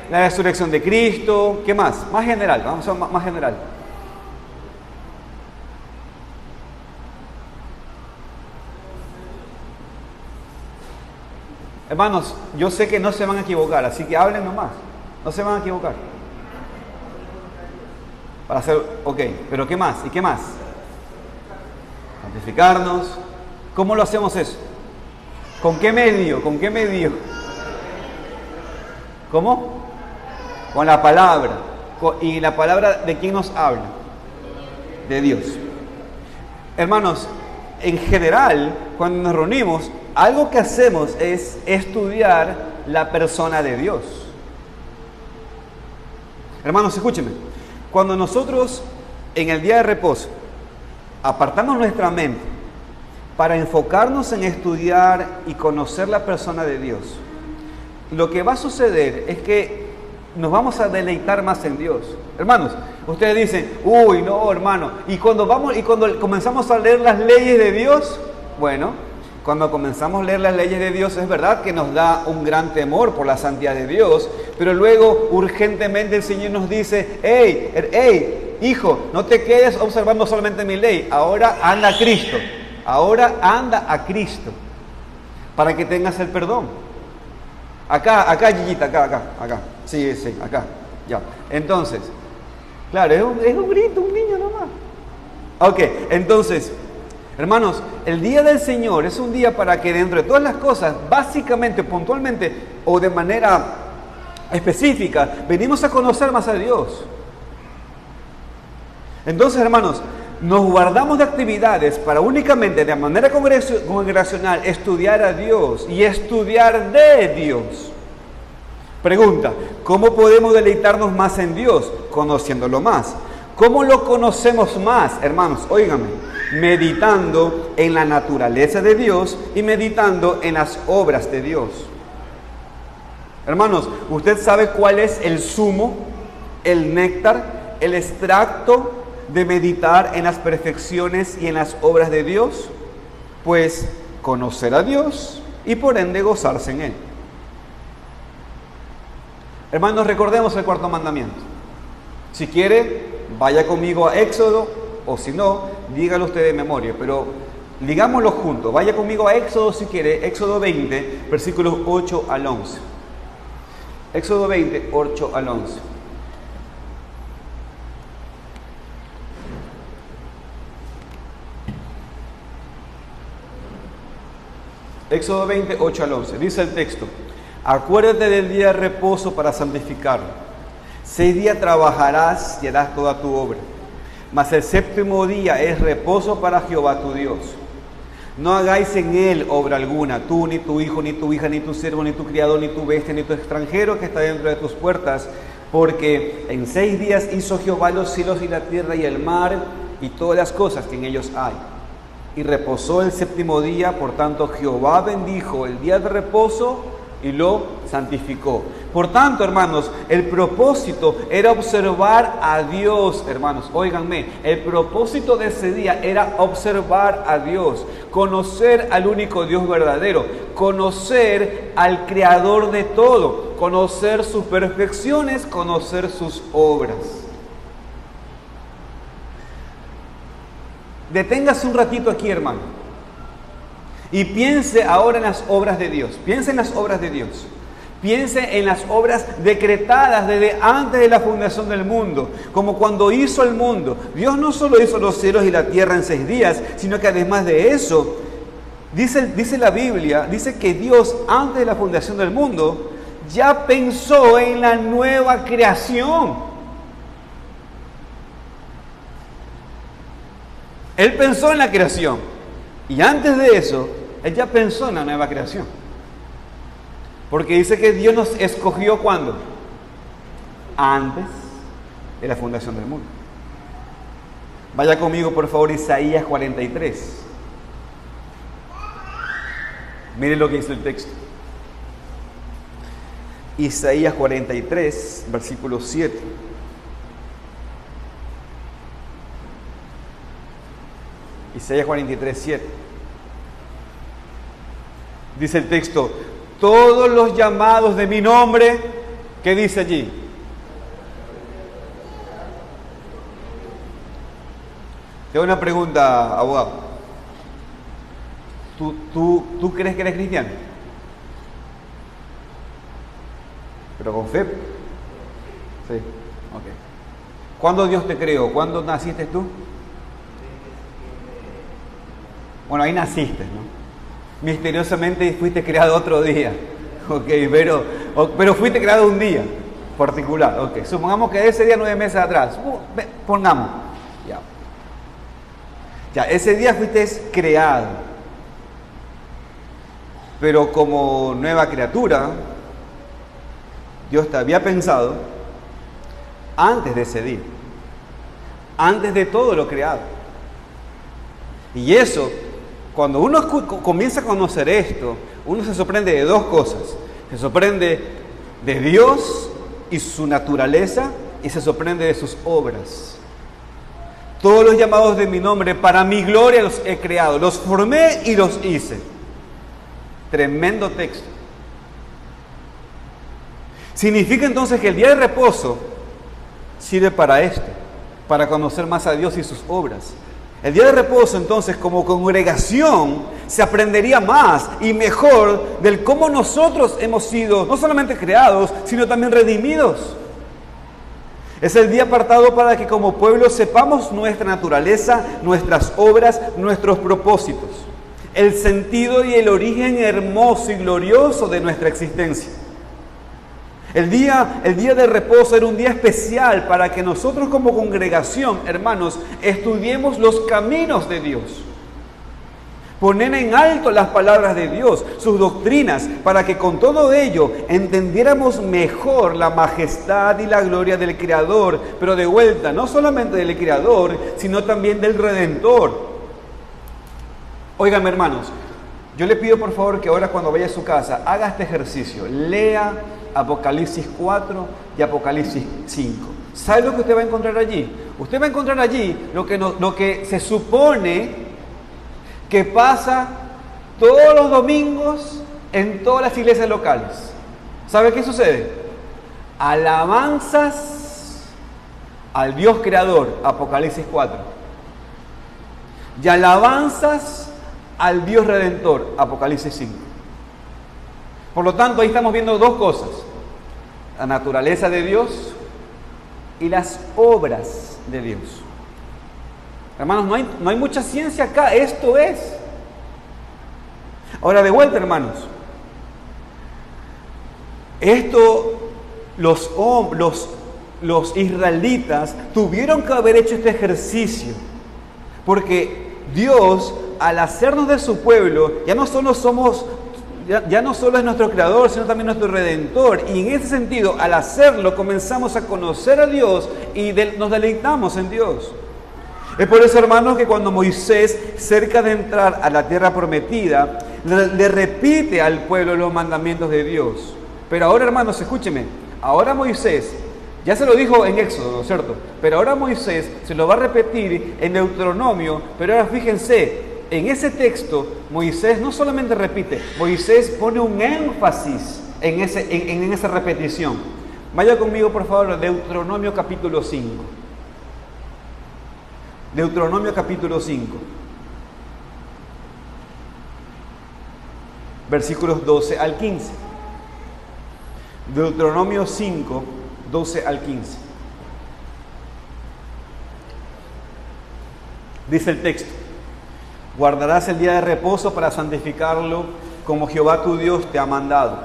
La resurrección de Cristo. ¿Qué más? Más general. Vamos a más general. Hermanos, yo sé que no se van a equivocar, así que hablen nomás. No se van a equivocar. Para hacer, ok, pero ¿qué más? ¿Y qué más? Santificarnos. ¿Cómo lo hacemos eso? ¿Con qué medio? ¿Con qué medio? ¿Cómo? Con la palabra. ¿Y la palabra de quién nos habla? De Dios. Hermanos, en general, cuando nos reunimos, algo que hacemos es estudiar la persona de Dios. Hermanos, escúchenme. Cuando nosotros en el día de reposo apartamos nuestra mente para enfocarnos en estudiar y conocer la persona de Dios, lo que va a suceder es que nos vamos a deleitar más en Dios. Hermanos, ustedes dicen, uy, no, hermano, y cuando comenzamos a leer las leyes de Dios, bueno, cuando comenzamos a leer las leyes de Dios, es verdad que nos da un gran temor por la santidad de Dios, pero luego urgentemente el Señor nos dice, hey, hijo, no te quedes observando solamente mi ley, ahora anda a Cristo, para que tengas el perdón. Acá, Gillita, acá, sí, acá, ya. Entonces, claro, es un grito, un niño nomás. Ok, entonces, Hermanos, el día del Señor es un día para que dentro de todas las cosas, básicamente, puntualmente o de manera específica, venimos a conocer más a Dios. Entonces, hermanos, nos guardamos de actividades para únicamente de manera congregacional estudiar a Dios y estudiar de Dios. Pregunta, ¿cómo podemos deleitarnos más en Dios? Conociéndolo más. ¿Cómo lo conocemos más, hermanos? Óigame, meditando en la naturaleza de Dios y meditando en las obras de Dios. Hermanos, ¿usted sabe cuál es el zumo, el néctar, el extracto de meditar en las perfecciones y en las obras de Dios? Pues conocer a Dios y por ende gozarse en Él. Hermanos, recordemos el cuarto mandamiento. Si quiere, vaya conmigo a Éxodo, o si no, dígalo usted de memoria, pero digámoslo juntos. Vaya conmigo a Éxodo si quiere, Éxodo 20, versículos 8 al 11. Éxodo 20, 8 al 11. Éxodo 20, 8 al 11. Dice el texto: acuérdate del día de reposo para santificarlo. 6 días trabajarás y harás toda tu obra, mas el séptimo día es reposo para Jehová tu Dios. No hagáis en él obra alguna, tú, ni tu hijo, ni tu hija, ni tu siervo, ni tu criado, ni tu bestia, ni tu extranjero que está dentro de tus puertas, porque en 6 días hizo Jehová los cielos y la tierra y el mar y todas las cosas que en ellos hay. Y reposó el séptimo día, por tanto Jehová bendijo el día de reposo y lo santificó. Por tanto, hermanos, el propósito era observar a Dios, hermanos, óiganme, el propósito de ese día era observar a Dios, conocer al único Dios verdadero, conocer al Creador de todo, conocer sus perfecciones, conocer sus obras. Deténgase un ratito aquí, hermano, y piense ahora en las obras de Dios. Piense en las obras de Dios. Piense en las obras decretadas desde antes de la fundación del mundo, como cuando hizo el mundo. Dios no solo hizo los cielos y la tierra en 6 días, sino que además de eso, dice la Biblia, dice que Dios antes de la fundación del mundo ya pensó en la nueva creación. Él pensó en la creación y antes de eso, Él ya pensó en la nueva creación. Porque dice que Dios nos escogió ¿cuándo? Antes de la fundación del mundo. Vaya conmigo por favor Isaías 43. Mire lo que dice el texto. Isaías 43, versículo 7. Isaías 43, 7. Dice el texto: todos los llamados de mi nombre, ¿qué dice allí? Tengo una pregunta, abogado. ¿Tú crees que eres cristiano? ¿Pero con fe? Sí, ok. ¿Cuándo Dios te creó? ¿Cuándo naciste tú? Bueno, ahí naciste, ¿no? Misteriosamente fuiste creado otro día, ok, pero fuiste creado un día particular, ok. Supongamos que ese día 9 meses atrás, pongamos, ya, ese día fuiste creado, pero como nueva criatura, Dios te había pensado antes de ese día, antes de todo lo creado, y eso. Cuando uno comienza a conocer esto, uno se sorprende de dos cosas. Se sorprende de Dios y su naturaleza y se sorprende de sus obras. Todos los llamados de mi nombre, para mi gloria los he creado, los formé y los hice. Tremendo texto. Significa entonces que el día de reposo sirve para esto, para conocer más a Dios y sus obras. El día de reposo, entonces, como congregación, se aprendería más y mejor del cómo nosotros hemos sido no solamente creados, sino también redimidos. Es el día apartado para que como pueblo sepamos nuestra naturaleza, nuestras obras, nuestros propósitos, el sentido y el origen hermoso y glorioso de nuestra existencia. El día de reposo era un día especial para que nosotros como congregación, hermanos, estudiemos los caminos de Dios. Poner en alto las palabras de Dios, sus doctrinas, para que con todo ello entendiéramos mejor la majestad y la gloria del Creador, pero de vuelta, no solamente del Creador, sino también del Redentor. Óigame, hermanos, yo le pido por favor que ahora cuando vaya a su casa, haga este ejercicio, lea Apocalipsis 4 y Apocalipsis 5. ¿Sabe lo que usted va a encontrar allí? Usted va a encontrar allí lo que se supone que pasa todos los domingos en todas las iglesias locales. ¿Sabe qué sucede? Alabanzas al Dios creador, Apocalipsis 4. Y alabanzas al Dios redentor, Apocalipsis 5. Por lo tanto, ahí estamos viendo dos cosas: la naturaleza de Dios y las obras de Dios. Hermanos, no hay mucha ciencia acá, esto es. Ahora de vuelta, hermanos. Los israelitas tuvieron que haber hecho este ejercicio, porque Dios, al hacernos de su pueblo, ya no solo es nuestro creador, sino también nuestro redentor. Y en ese sentido, al hacerlo, comenzamos a conocer a Dios y nos deleitamos en Dios. Es por eso, hermanos, que cuando Moisés, cerca de entrar a la tierra prometida, le repite al pueblo los mandamientos de Dios. Pero ahora, hermanos, escúcheme, ahora Moisés, ya se lo dijo en Éxodo, ¿no es cierto? Pero ahora Moisés se lo va a repetir en Deuteronomio, pero ahora fíjense, en ese texto Moisés no solamente repite, Moisés pone un énfasis en esa repetición. Vaya conmigo, por favor, a Deuteronomio capítulo 5. Deuteronomio capítulo 5, versículos 12 al 15. Deuteronomio 5, 12 al 15. Dice el texto: guardarás el día de reposo para santificarlo, como Jehová tu Dios te ha mandado.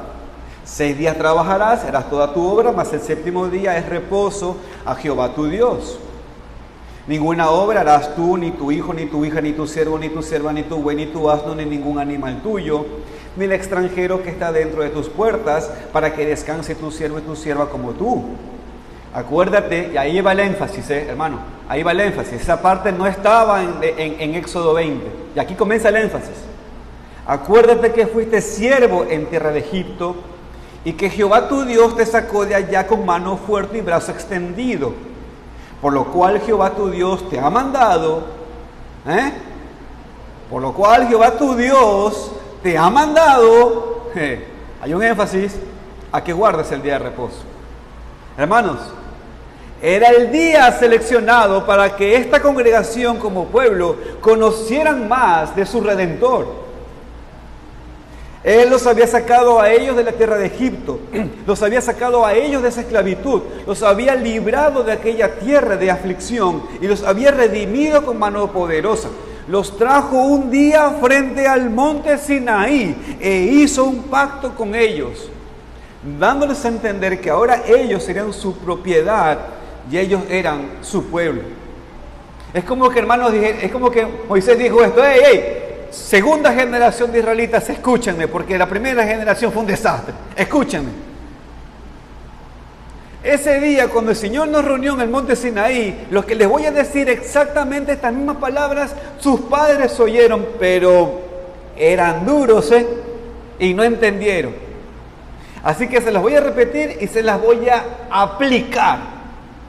6 días trabajarás, harás toda tu obra, mas el séptimo día es reposo a Jehová tu Dios. Ninguna obra harás tú, ni tu hijo, ni tu hija, ni tu siervo, ni tu sierva, ni tu buey, ni tu asno, ni ningún animal tuyo, ni el extranjero que está dentro de tus puertas, para que descanse tu siervo y tu sierva como tú. Acuérdate, y ahí va el énfasis, hermano, ahí va el énfasis. Esa parte no estaba en Éxodo 20, y aquí comienza el énfasis. Acuérdate que fuiste siervo en tierra de Egipto, y que Jehová tu Dios te sacó de allá con mano fuerte y brazo extendido. Por lo cual Jehová tu Dios te ha mandado, por lo cual Jehová tu Dios te ha mandado, hay un énfasis, a que guardes el día de reposo. Hermanos, era el día seleccionado para que esta congregación como pueblo conocieran más de su Redentor. Él los había sacado a ellos de la tierra de Egipto, los había sacado a ellos de esa esclavitud, los había librado de aquella tierra de aflicción y los había redimido con mano poderosa. Los trajo un día frente al monte Sinaí e hizo un pacto con ellos, dándoles a entender que ahora ellos serían su propiedad y ellos eran su pueblo. Es como que, hermanos, es como que Moisés dijo esto: hey, segunda generación de israelitas, escúchenme, porque la primera generación fue un desastre. Escúchenme. Ese día, cuando el Señor nos reunió en el monte Sinaí, lo que les voy a decir exactamente estas mismas palabras, sus padres oyeron, pero eran duros, y no entendieron. Así que se las voy a repetir y se las voy a aplicar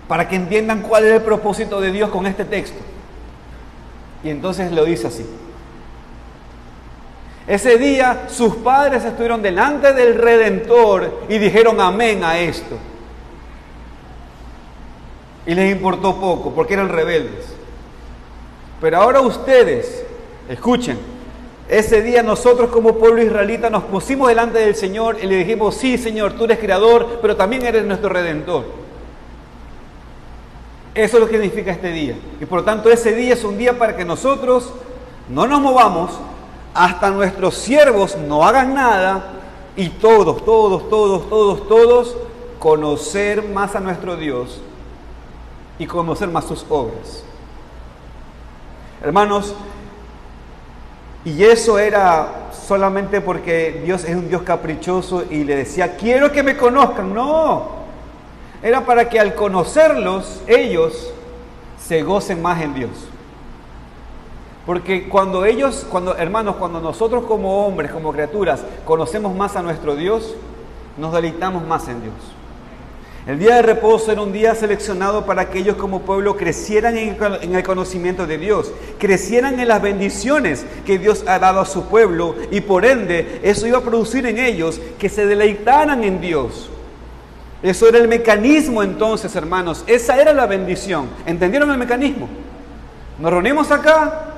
para que entiendan cuál es el propósito de Dios con este texto. Y entonces lo dice así: ese día sus padres estuvieron delante del Redentor y dijeron amén a esto. Y les importó poco porque eran rebeldes. Pero ahora ustedes, escuchen, ese día nosotros como pueblo israelita nos pusimos delante del Señor y le dijimos: sí, Señor, tú eres creador, pero también eres nuestro Redentor. Eso es lo que significa este día. Y por lo tanto ese día es un día para que nosotros no nos movamos hasta nuestros siervos no hagan nada y todos conocer más a nuestro Dios y conocer más sus obras. Hermanos, y eso era solamente porque Dios es un Dios caprichoso y le decía, quiero que me conozcan. No, era para que al conocerlos, ellos se gocen más en Dios. Porque cuando nosotros como hombres, como criaturas, conocemos más a nuestro Dios, nos deleitamos más en Dios. El día de reposo era un día seleccionado para que ellos como pueblo crecieran en el conocimiento de Dios, crecieran en las bendiciones que Dios ha dado a su pueblo y por ende eso iba a producir en ellos que se deleitaran en Dios. Eso era el mecanismo entonces, hermanos, esa era la bendición. ¿Entendieron el mecanismo? Nos reunimos acá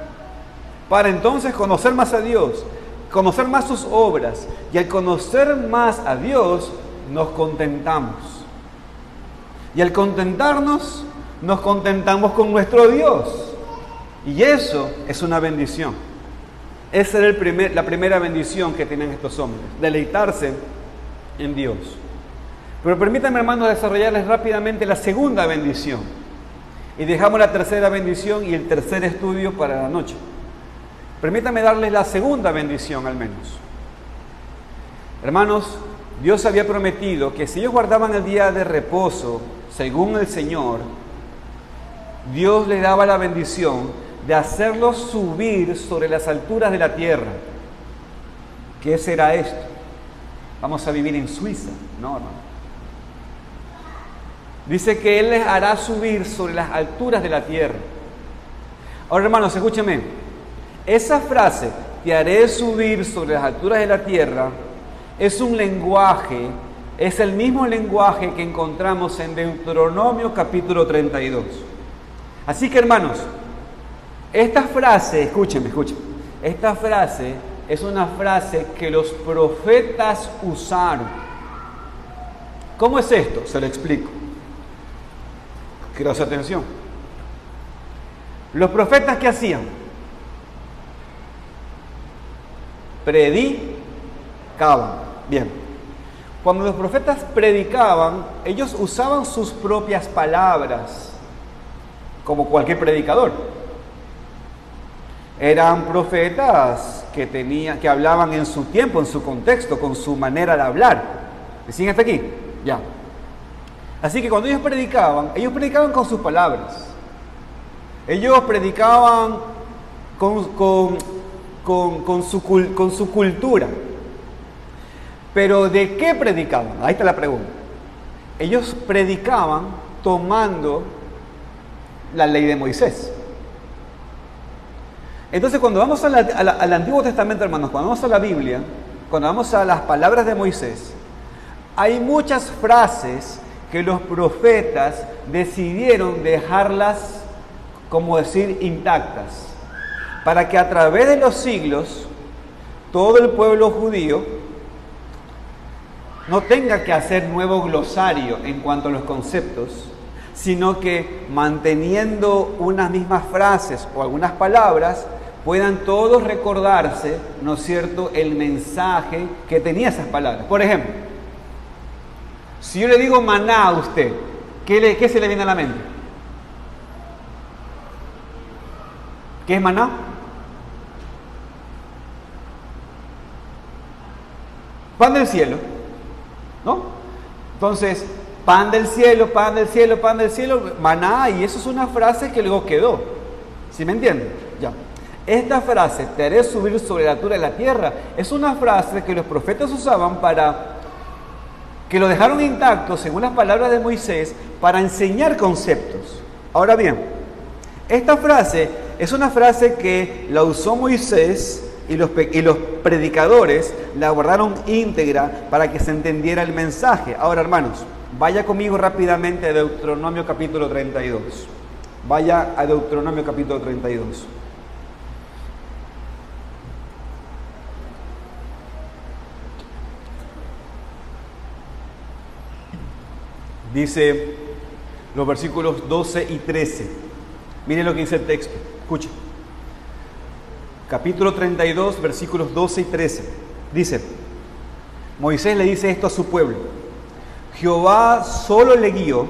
para entonces conocer más a Dios, conocer más sus obras y al conocer más a Dios nos contentamos. Y al contentarnos, nos contentamos con nuestro Dios. Y eso es una bendición. Esa era la primera bendición que tenían estos hombres, deleitarse en Dios. Pero permítanme, hermanos, desarrollarles rápidamente la segunda bendición. Y dejamos la tercera bendición y el tercer estudio para la noche. Permítanme darles la segunda bendición al menos. Hermanos, Dios había prometido que si ellos guardaban el día de reposo, según el Señor, Dios les daba la bendición de hacerlos subir sobre las alturas de la tierra. ¿Qué será esto? Vamos a vivir en Suiza, no, hermano. Dice que Él les hará subir sobre las alturas de la tierra. Ahora, hermanos, escúchenme. Esa frase, te haré subir sobre las alturas de la tierra, es un lenguaje, es el mismo lenguaje que encontramos en Deuteronomio capítulo 32. Así que, hermanos, esta frase, escúchenme, esta frase es una frase que los profetas usaron. ¿Cómo es esto? Se lo explico. Quiero hacer atención. Los profetas, ¿qué hacían? Predicaban. Bien. Cuando los profetas predicaban, ellos usaban sus propias palabras, como cualquier predicador. Eran profetas que hablaban en su tiempo, en su contexto, con su manera de hablar. ¿Me siguen hasta aquí? Ya. Así que cuando ellos predicaban con sus palabras. Ellos predicaban con su cultura. Pero ¿de qué predicaban? Ahí está la pregunta. Ellos predicaban tomando la ley de Moisés. Entonces, cuando vamos al Antiguo Testamento, hermanos, cuando vamos a la Biblia, cuando vamos a las palabras de Moisés, hay muchas frases que los profetas decidieron dejarlas, como decir, intactas, para que a través de los siglos todo el pueblo judío no tenga que hacer nuevo glosario en cuanto a los conceptos, sino que manteniendo unas mismas frases o algunas palabras, puedan todos recordarse, ¿no es cierto?, el mensaje que tenía esas palabras. Por ejemplo, si yo le digo maná a usted, ¿qué se le viene a la mente? ¿Qué es maná? Pan del cielo, ¿no? Entonces, pan del cielo, pan del cielo, pan del cielo, maná, y eso es una frase que luego quedó. ¿Sí me entienden? Ya. Esta frase, te haré subir sobre la altura de la tierra, es una frase que los profetas usaban que lo dejaron intacto, según las palabras de Moisés, para enseñar conceptos. Ahora bien, esta frase es una frase que la usó Moisés y los predicadores la guardaron íntegra para que se entendiera el mensaje. Ahora, hermanos, vaya conmigo rápidamente a Deuteronomio capítulo 32. Vaya a Deuteronomio capítulo 32. Dice, los versículos 12 y 13. Miren lo que dice el texto. Escuchen. Capítulo 32, versículos 12 y 13. Dice, Moisés le dice esto a su pueblo. Jehová solo le guió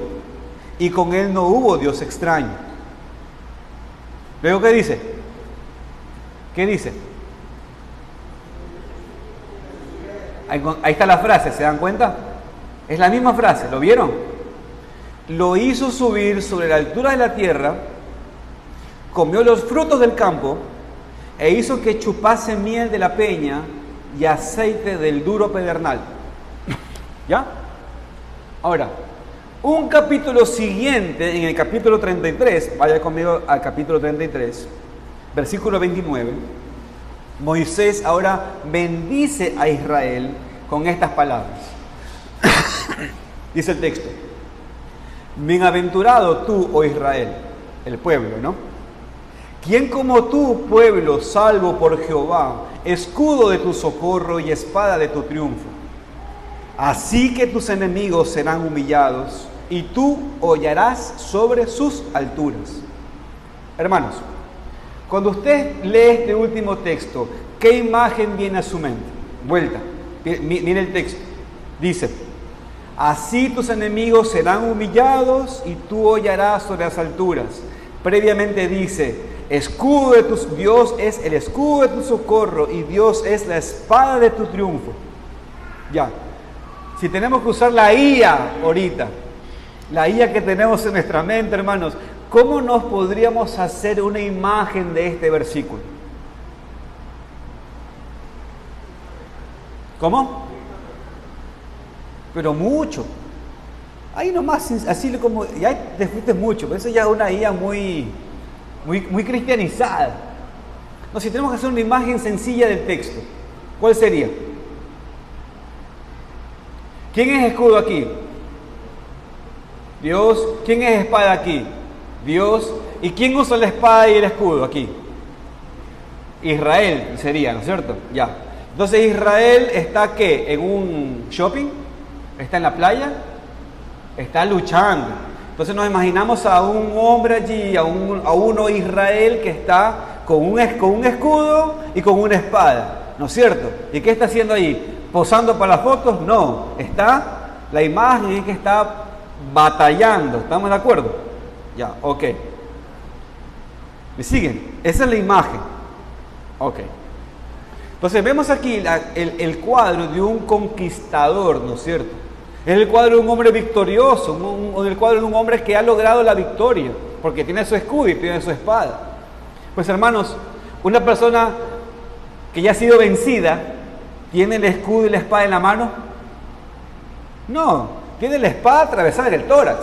y con él no hubo Dios extraño. Luego, ¿qué dice? ¿Qué dice? Ahí está la frase, ¿se dan cuenta? Es la misma frase, ¿lo vieron? Lo hizo subir sobre la altura de la tierra, comió los frutos del campo e hizo que chupase miel de la peña y aceite del duro pedernal. ¿Ya? Ahora, un capítulo siguiente, en el capítulo 33, vaya conmigo al capítulo 33, versículo 29, Moisés ahora bendice a Israel con estas palabras. Dice el texto, bienaventurado tú, oh Israel, el pueblo, ¿no? ¿Quién como tú, pueblo salvo por Jehová, escudo de tu socorro y espada de tu triunfo? Así que tus enemigos serán humillados y tú hollarás sobre sus alturas. Hermanos, cuando usted lee este último texto, ¿qué imagen viene a su mente? Vuelta, mire el texto. Dice, así tus enemigos serán humillados y tú hollarás sobre las alturas. Previamente dice, escudo de tus, Dios es el escudo de tu socorro y Dios es la espada de tu triunfo. Ya, si tenemos que usar la IA ahorita, la IA que tenemos en nuestra mente, hermanos, ¿cómo nos podríamos hacer una imagen de este versículo? ¿Cómo? Pero mucho. Ahí nomás, así como, ya te fuiste mucho, pero eso ya es una IA muy cristianizada. No, si tenemos que hacer una imagen sencilla del texto, ¿cuál sería? ¿Quién es escudo aquí? Dios. ¿Quién es espada aquí? Dios. ¿Y quién usa la espada y el escudo aquí? Israel sería, ¿no es cierto? Ya. Entonces Israel está ¿qué? ¿En un shopping? ¿Está en la playa? Está luchando. Entonces nos imaginamos a un hombre allí, a uno Israel que está con un escudo y con una espada, ¿no es cierto? ¿Y qué está haciendo ahí? ¿Posando para las fotos? No. La imagen es que está batallando. ¿Estamos de acuerdo? Ya, ok. ¿Me siguen? Esa es la imagen. Ok. Entonces vemos aquí el cuadro de un conquistador, ¿no es cierto? Es el cuadro de un hombre victorioso, el cuadro de un hombre que ha logrado la victoria, porque tiene su escudo y tiene su espada. Pues hermanos, una persona que ya ha sido vencida, ¿tiene el escudo y la espada en la mano? No, tiene la espada atravesada en el tórax.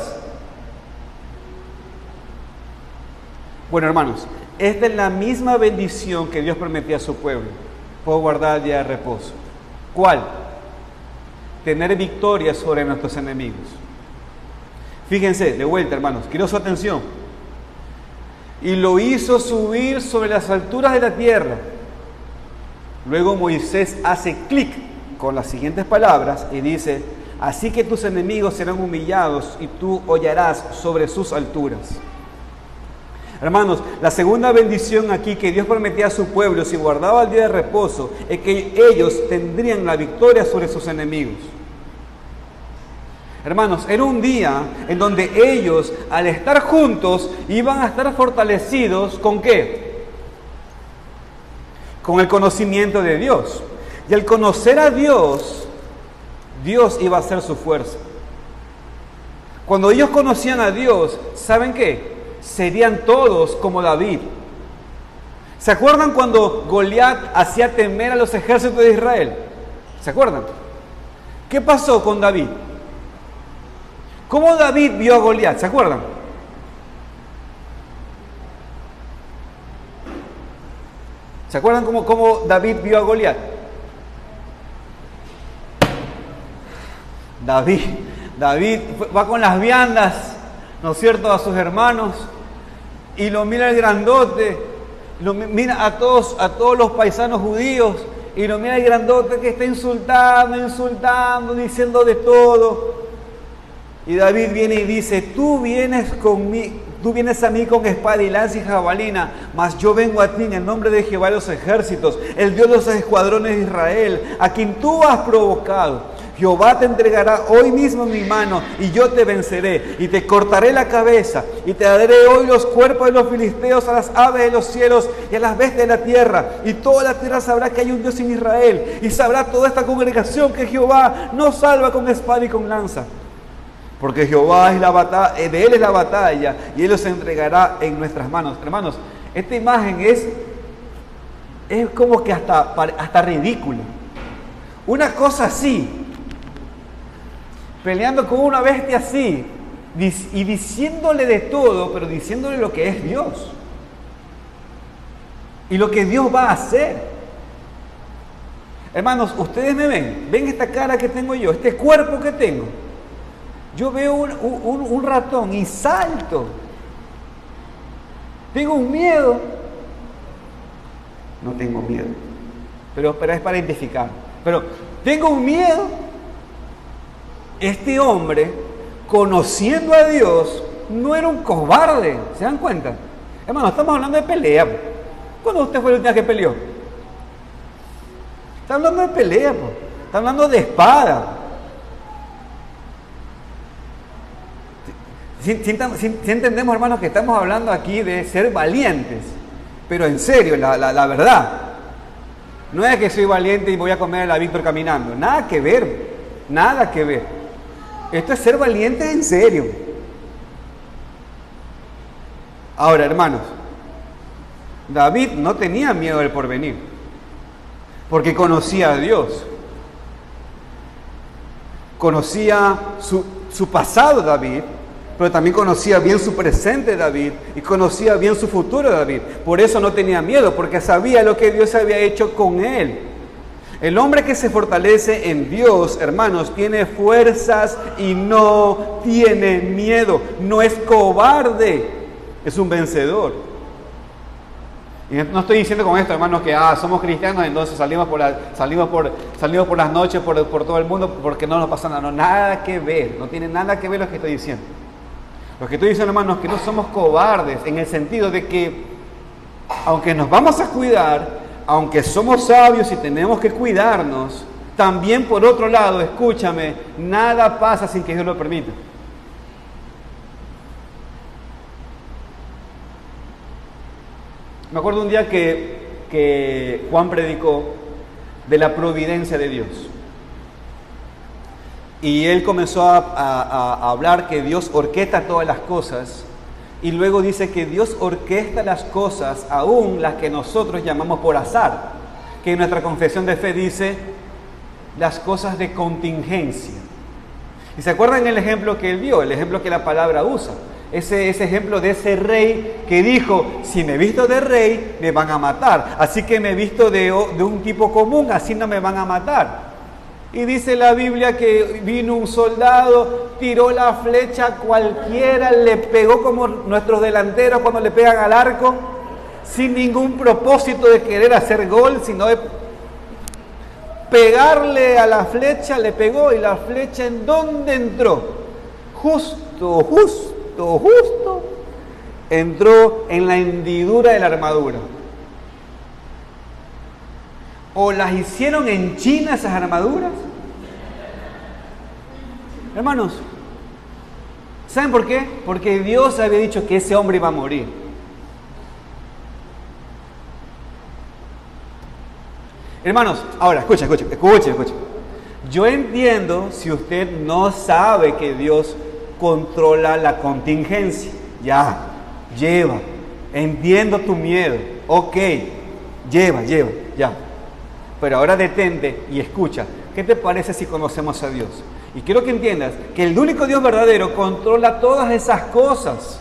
Bueno, hermanos, esta es la misma bendición que Dios prometía a su pueblo. Puedo guardar el día de reposo. ¿Cuál? Tener victoria sobre nuestros enemigos. Fíjense, de vuelta, hermanos, quiero su atención. Y lo hizo subir sobre las alturas de la tierra. Luego Moisés hace clic con las siguientes palabras y dice, así que tus enemigos serán humillados y tú hollarás sobre sus alturas. Hermanos, la segunda bendición aquí que Dios prometía a su pueblo si guardaba el día de reposo es que ellos tendrían la victoria sobre sus enemigos. Hermanos, era un día en donde ellos, al estar juntos, iban a estar fortalecidos ¿con qué? Con el conocimiento de Dios. Y al conocer a Dios, Dios iba a ser su fuerza. Cuando ellos conocían a Dios, ¿saben qué? Serían todos como David. ¿Se acuerdan cuando Goliat hacía temer a los ejércitos de Israel? ¿Se acuerdan? ¿Qué pasó con David? ¿Cómo David vio a Goliat? ¿Se acuerdan? ¿Se acuerdan cómo David vio a Goliat? David va con las viandas, ¿no es cierto?, a sus hermanos y lo mira el grandote, lo mira a todos los paisanos judíos y lo mira el grandote que está insultando, diciendo de todo. Y David viene y dice, tú vienes a mí con espada y lanza y jabalina, mas yo vengo a ti en el nombre de Jehová de los ejércitos, el Dios de los escuadrones de Israel, a quien tú has provocado. Jehová te entregará hoy mismo en mi mano, y yo te venceré, y te cortaré la cabeza, y te daré hoy los cuerpos de los filisteos a las aves de los cielos y a las bestias de la tierra, y toda la tierra sabrá que hay un Dios en Israel, y sabrá toda esta congregación que Jehová no salva con espada y con lanza. Porque Jehová es la batalla, de Él es la batalla, y Él los entregará en nuestras manos. Hermanos, esta imagen es como que hasta ridícula. Una cosa así, peleando con una bestia así, y diciéndole de todo, pero diciéndole lo que es Dios. Y lo que Dios va a hacer. Hermanos, ustedes me ven esta cara que tengo yo, este cuerpo que tengo. Yo veo un ratón y salto. Tengo un miedo. No tengo miedo. Pero es para identificar. Pero tengo un miedo. Este hombre, conociendo a Dios, no era un cobarde. ¿Se dan cuenta? Hermano, estamos hablando de pelea. ¿Cuándo usted fue la última vez que peleó? Está hablando de pelea. Está hablando de espada. Si entendemos, hermanos, que estamos hablando aquí de ser valientes, pero en serio, la verdad, no es que soy valiente y voy a comer a la Víctor caminando, nada que ver, nada que ver. Esto es ser valiente en serio. Ahora, hermanos, David no tenía miedo del porvenir, porque conocía a Dios, conocía su pasado David, pero también conocía bien su presente David y conocía bien su futuro David. Por eso no tenía miedo, porque sabía lo que Dios había hecho con él. El hombre que se fortalece en Dios, hermanos, tiene fuerzas y no tiene miedo. No es cobarde, es un vencedor. Y no estoy diciendo con esto, hermanos, que somos cristianos, entonces salimos por las noches por todo el mundo porque no nos pasa nada. No, nada que ver, no tiene nada que ver lo que estoy diciendo. Lo que estoy diciendo, hermanos, es que no somos cobardes en el sentido de que, aunque nos vamos a cuidar, aunque somos sabios y tenemos que cuidarnos, también por otro lado, escúchame, nada pasa sin que Dios lo permita. Me acuerdo un día que Juan predicó de la providencia de Dios. Y él comenzó a hablar que Dios orquesta todas las cosas. Y luego dice que Dios orquesta las cosas, aún las que nosotros llamamos por azar. Que en nuestra confesión de fe dice las cosas de contingencia. ¿Y se acuerdan el ejemplo que él dio? El ejemplo que la palabra usa. Ese ejemplo de ese rey que dijo, si me visto de rey, me van a matar. Así que me visto de un tipo común, así no me van a matar. Y dice la Biblia que vino un soldado, tiró la flecha cualquiera, le pegó como nuestros delanteros cuando le pegan al arco, sin ningún propósito de querer hacer gol, sino de pegarle a la flecha, le pegó y la flecha ¿en dónde entró? Justo, entró en la hendidura de la armadura. ¿O las hicieron en China esas armaduras? Hermanos, ¿saben por qué? Porque Dios había dicho que ese hombre iba a morir. Hermanos, ahora, escucha. Yo entiendo si usted no sabe que Dios controla la contingencia. Ya, lleva. Entiendo tu miedo. Ok, lleva, ya. Pero ahora detente y escucha. ¿Qué te parece si conocemos a Dios? Y quiero que entiendas que el único Dios verdadero controla todas esas cosas.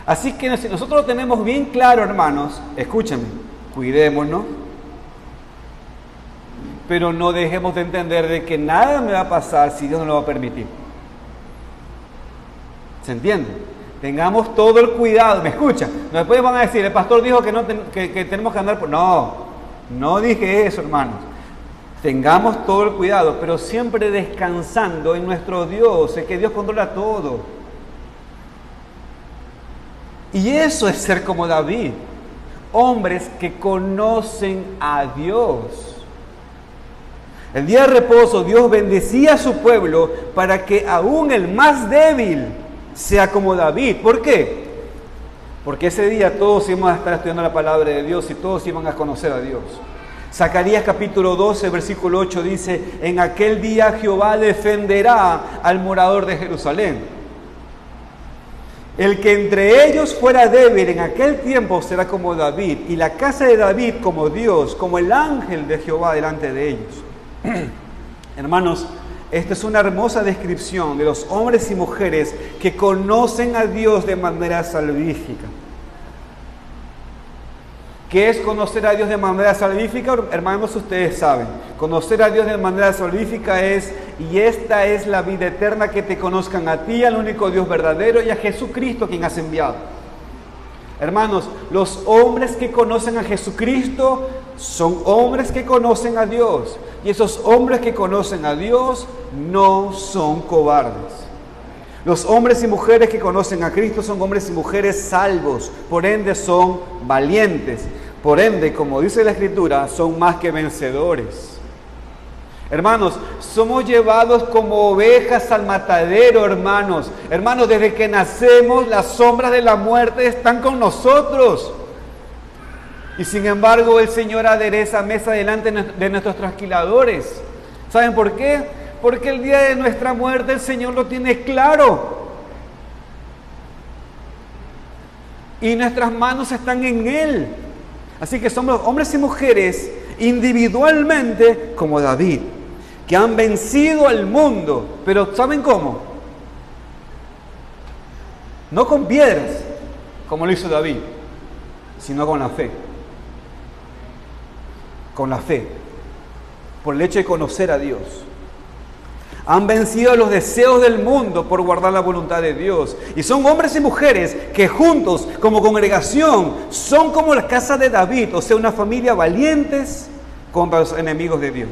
Así que si nosotros lo tenemos bien claro, hermanos, escúchame, cuidémonos, pero no dejemos de entender de que nada me va a pasar si Dios no lo va a permitir. ¿Se entiende? Tengamos todo el cuidado. ¿Me escucha? Después van a decir, el pastor dijo que tenemos que andar por... No dije eso, hermanos. Tengamos todo el cuidado, pero siempre descansando en nuestro Dios, en que Dios controla todo. Y eso es ser como David, hombres que conocen a Dios. El día de reposo Dios bendecía a su pueblo para que aún el más débil sea como David. ¿Por qué? Porque ese día todos íbamos a estar estudiando la palabra de Dios y todos iban a conocer a Dios. Zacarías capítulo 12, versículo 8 dice: en aquel día Jehová defenderá al morador de Jerusalén. El que entre ellos fuera débil en aquel tiempo será como David, y la casa de David como Dios, como el ángel de Jehová delante de ellos. Hermanos, esta es una hermosa descripción de los hombres y mujeres que conocen a Dios de manera salvífica. ¿Qué es conocer a Dios de manera salvífica? Hermanos, ustedes saben. Conocer a Dios de manera salvífica es: y esta es la vida eterna, que te conozcan a ti, al único Dios verdadero, y a Jesucristo, quien has enviado. Hermanos, los hombres que conocen a Jesucristo son hombres que conocen a Dios. Y esos hombres que conocen a Dios no son cobardes. Los hombres y mujeres que conocen a Cristo son hombres y mujeres salvos, por ende son valientes, por ende, como dice la Escritura, son más que vencedores. Hermanos, somos llevados como ovejas al matadero, hermanos. Hermanos, desde que nacemos, las sombras de la muerte están con nosotros. Y sin embargo, el Señor adereza mesa delante de nuestros trasquiladores. ¿Saben por qué? Porque el día de nuestra muerte el Señor lo tiene claro. Y nuestras manos están en Él. Así que somos hombres y mujeres individualmente como David, que han vencido al mundo. Pero ¿saben cómo? No con piedras, como lo hizo David, sino con la fe. Con la fe. Por el hecho de conocer a Dios. Han vencido los deseos del mundo por guardar la voluntad de Dios. Y son hombres y mujeres que juntos, como congregación, son como la casa de David, o sea, una familia valientes contra los enemigos de Dios.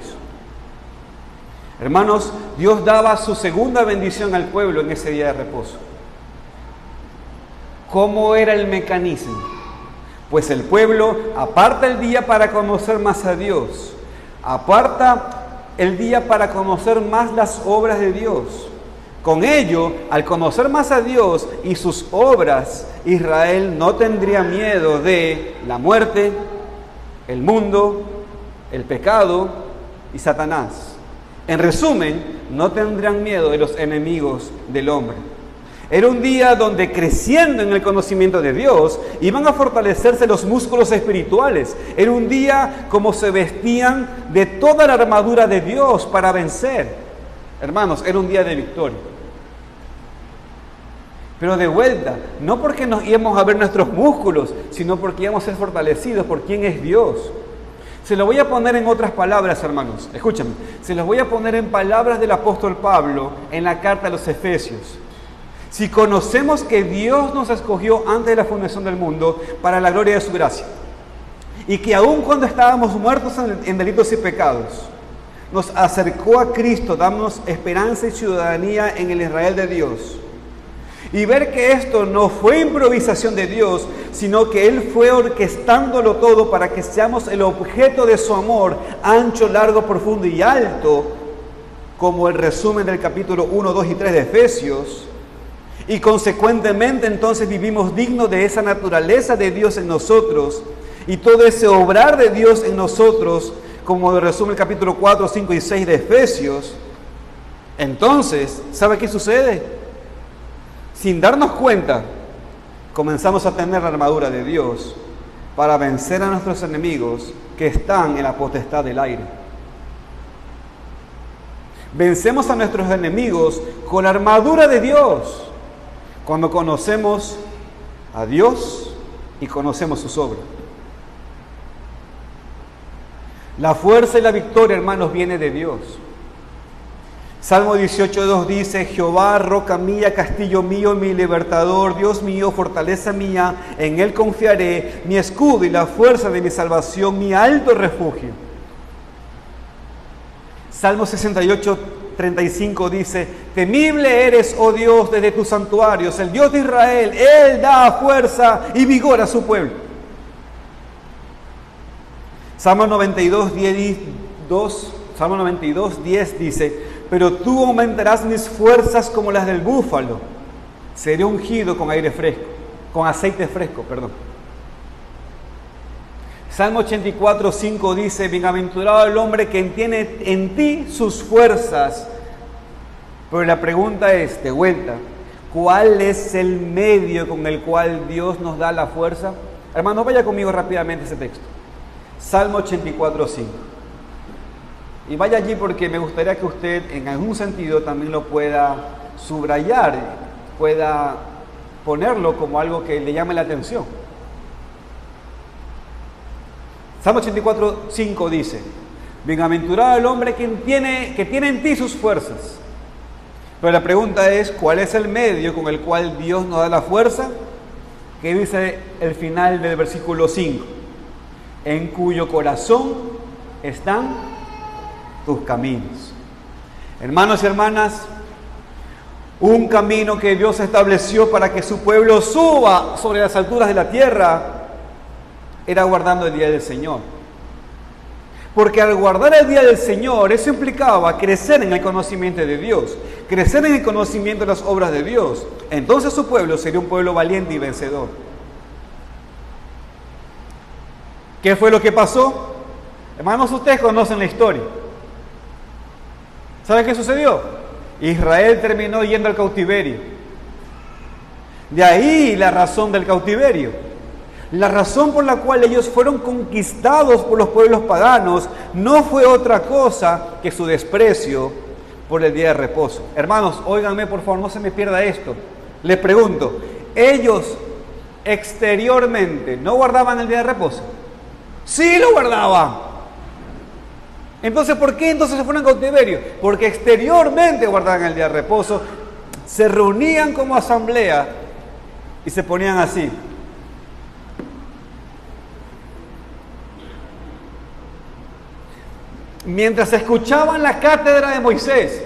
Hermanos, Dios daba su segunda bendición al pueblo en ese día de reposo. ¿Cómo era el mecanismo? Pues el pueblo aparta el día para conocer más a Dios. Aparta el día para conocer más las obras de Dios. Con ello, al conocer más a Dios y sus obras, Israel no tendría miedo de la muerte, el mundo, el pecado y Satanás. En resumen, no tendrán miedo de los enemigos del hombre. Era un día donde, creciendo en el conocimiento de Dios, iban a fortalecerse los músculos espirituales. Era un día como se vestían de toda la armadura de Dios para vencer. Hermanos, era un día de victoria. Pero de vuelta, no porque nos íbamos a ver nuestros músculos, sino porque íbamos a ser fortalecidos por quién es Dios. Se lo voy a poner en otras palabras, hermanos. Escúchame. Se los voy a poner en palabras del apóstol Pablo en la carta a los Efesios. Si conocemos que Dios nos escogió antes de la fundación del mundo para la gloria de su gracia, y que aun cuando estábamos muertos en delitos y pecados, nos acercó a Cristo, dándonos esperanza y ciudadanía en el Israel de Dios, y ver que esto no fue improvisación de Dios, sino que Él fue orquestándolo todo para que seamos el objeto de su amor, ancho, largo, profundo y alto, como el resumen del capítulo 1, 2 y 3 de Efesios. Y consecuentemente entonces vivimos dignos de esa naturaleza de Dios en nosotros, y todo ese obrar de Dios en nosotros, como lo resume el capítulo 4, 5 y 6 de Efesios. Entonces, ¿sabe qué sucede? Sin darnos cuenta, comenzamos a tener la armadura de Dios para vencer a nuestros enemigos que están en la potestad del aire. Vencemos a nuestros enemigos con la armadura de Dios, cuando conocemos a Dios y conocemos sus obras. La fuerza y la victoria, hermanos, viene de Dios. Salmo 18:2 dice: Jehová, roca mía, castillo mío, mi libertador, Dios mío, fortaleza mía, en Él confiaré, mi escudo y la fuerza de mi salvación, mi alto refugio. Salmo 68:35 dice: temible eres, oh Dios, desde tus santuarios, el Dios de Israel. Él da fuerza y vigor a su pueblo. Salmo 92:10 dice: pero tú aumentarás mis fuerzas como las del búfalo. Seré ungido con aceite fresco, perdón. Salmo 84:5 dice: bienaventurado el hombre que tiene en ti sus fuerzas. Pero la pregunta es, de vuelta, ¿cuál es el medio con el cual Dios nos da la fuerza? Hermano, vaya conmigo rápidamente ese texto. Salmo 84:5. Y vaya allí porque me gustaría que usted en algún sentido también lo pueda subrayar, pueda ponerlo como algo que le llame la atención. Salmo 84:5 dice: bienaventurado el hombre que tiene en ti sus fuerzas. Pero la pregunta es, ¿cuál es el medio con el cual Dios nos da la fuerza? Que dice el final del versículo 5: en cuyo corazón están tus caminos. Hermanos y hermanas, un camino que Dios estableció para que su pueblo suba sobre las alturas de la tierra era guardando el día del Señor. Porque al guardar el día del Señor, eso implicaba crecer en el conocimiento de Dios, crecer en el conocimiento de las obras de Dios. Entonces su pueblo sería un pueblo valiente y vencedor. ¿Qué fue lo que pasó? Hermanos, ustedes conocen la historia. ¿Saben qué sucedió? Israel terminó yendo al cautiverio. De ahí la razón del cautiverio. La razón por la cual ellos fueron conquistados por los pueblos paganos no fue otra cosa que su desprecio por el día de reposo. Hermanos, óiganme por favor, no se me pierda esto. Les pregunto, ¿ellos exteriormente no guardaban el día de reposo? Sí lo guardaban. Entonces, ¿por qué entonces se fueron al cautiverio? Porque exteriormente guardaban el día de reposo, se reunían como asamblea y se ponían así. Mientras escuchaban la cátedra de Moisés,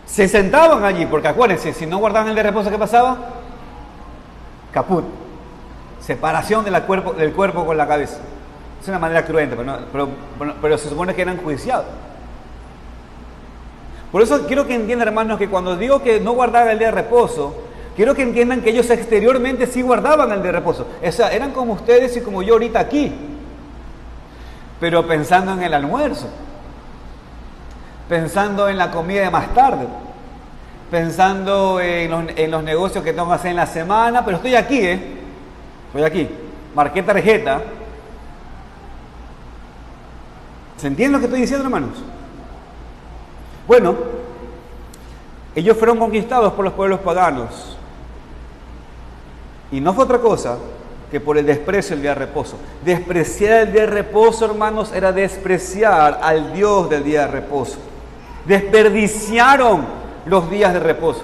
se sentaban allí, porque acuérdense, si no guardaban el de reposo, ¿qué pasaba? Caput. Separación del cuerpo con la cabeza. Es una manera cruenta, pero se supone que eran juiciados. Por eso quiero que entiendan, hermanos, que cuando digo que no guardaban el día de reposo, quiero que entiendan que ellos exteriormente sí guardaban el día de reposo. O sea, eran como ustedes y como yo ahorita aquí, pero pensando en el almuerzo, pensando en la comida de más tarde, pensando en los negocios que tengo que hacer en la semana, pero estoy aquí, estoy aquí, marqué tarjeta. ¿Se entiende lo que estoy diciendo, hermanos? Bueno, ellos fueron conquistados por los pueblos paganos y no fue otra cosa que por el desprecio del día de reposo. Despreciar el día de reposo, hermanos, era despreciar al Dios del día de reposo. Desperdiciaron los días de reposo.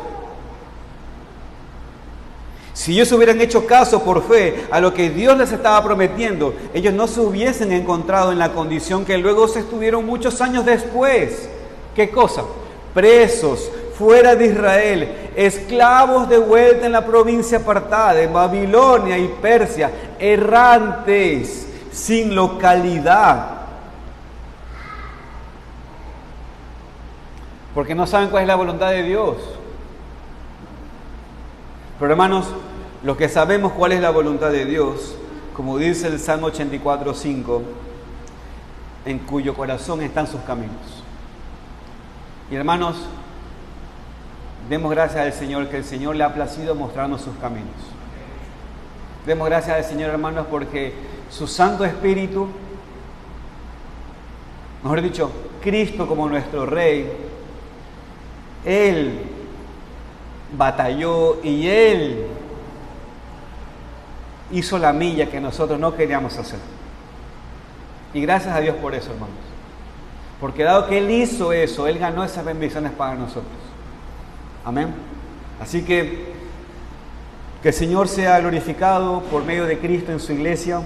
Si ellos hubieran hecho caso por fe a lo que Dios les estaba prometiendo, ellos no se hubiesen encontrado en la condición que luego se estuvieron muchos años después. ¿Qué cosa? Presos, fuera de Israel, esclavos de vuelta en la provincia apartada, de Babilonia y Persia, errantes, sin localidad. Porque no saben cuál es la voluntad de Dios. Pero hermanos, los que sabemos cuál es la voluntad de Dios, como dice el Salmo 84:5, en cuyo corazón están sus caminos. Y hermanos, demos gracias al Señor, que el Señor le ha placido mostrarnos sus caminos. Demos gracias al Señor, hermanos, porque su Santo Espíritu, mejor dicho, Cristo como nuestro Rey, Él batalló y Él hizo la milla que nosotros no queríamos hacer. Y gracias a Dios por eso, hermanos. Porque dado que Él hizo eso, Él ganó esas bendiciones para nosotros. Amén. Así que Que el Señor sea glorificado por medio de Cristo en su iglesia,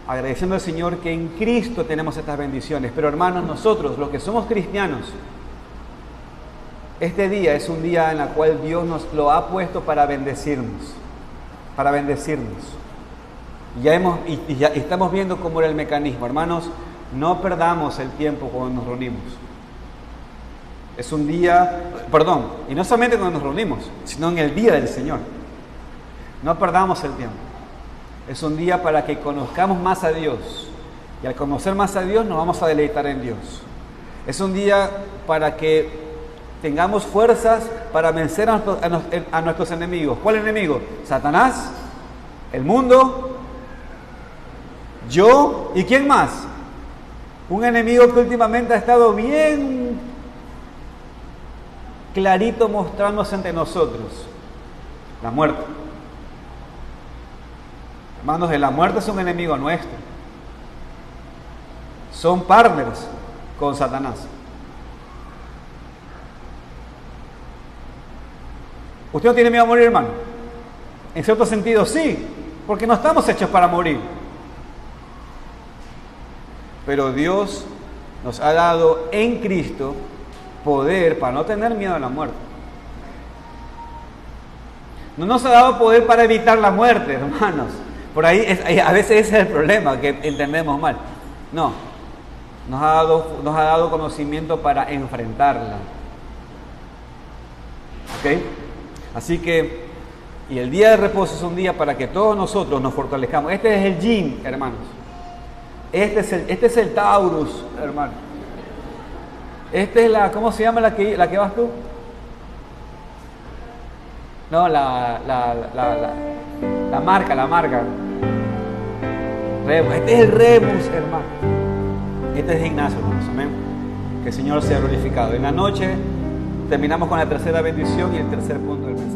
agradeciendo al Señor que en Cristo tenemos estas bendiciones. Pero hermanos, nosotros, los que somos cristianos, este día es un día en el cual Dios nos lo ha puesto para bendecirnos, para bendecirnos. Y ya estamos viendo cómo era el mecanismo. Hermanos, no perdamos el tiempo cuando nos reunimos. Es un día, y no solamente cuando nos reunimos, sino en el día del Señor. No perdamos el tiempo. Es un día para que conozcamos más a Dios. Y al conocer más a Dios nos vamos a deleitar en Dios. Es un día para que tengamos fuerzas para vencer a nuestros enemigos. ¿Cuál enemigo? Satanás, el mundo, yo y ¿quién más? Un enemigo que últimamente ha estado bien clarito mostrándose ante nosotros. La muerte. Hermanos, la muerte es un enemigo nuestro. Son partners con Satanás. ¿Usted no tiene miedo a morir, hermano? En cierto sentido, sí, porque no estamos hechos para morir. Pero Dios nos ha dado en Cristo poder para no tener miedo a la muerte. No nos ha dado poder para evitar la muerte, hermanos. Por ahí, a veces ese es el problema, que entendemos mal. No, nos ha dado conocimiento para enfrentarla. ¿Ok? Así que, y el día de reposo es un día para que todos nosotros nos fortalezcamos. Este es el yin, hermanos. Este es el Taurus, hermano. Este es ¿cómo se llama la que vas tú? No, la marca. Remus. Este es el Remus, hermano. Este es Ignacio, hermanos. Amén. Que el Señor sea glorificado. En la noche terminamos con la tercera bendición y el tercer punto del mensaje.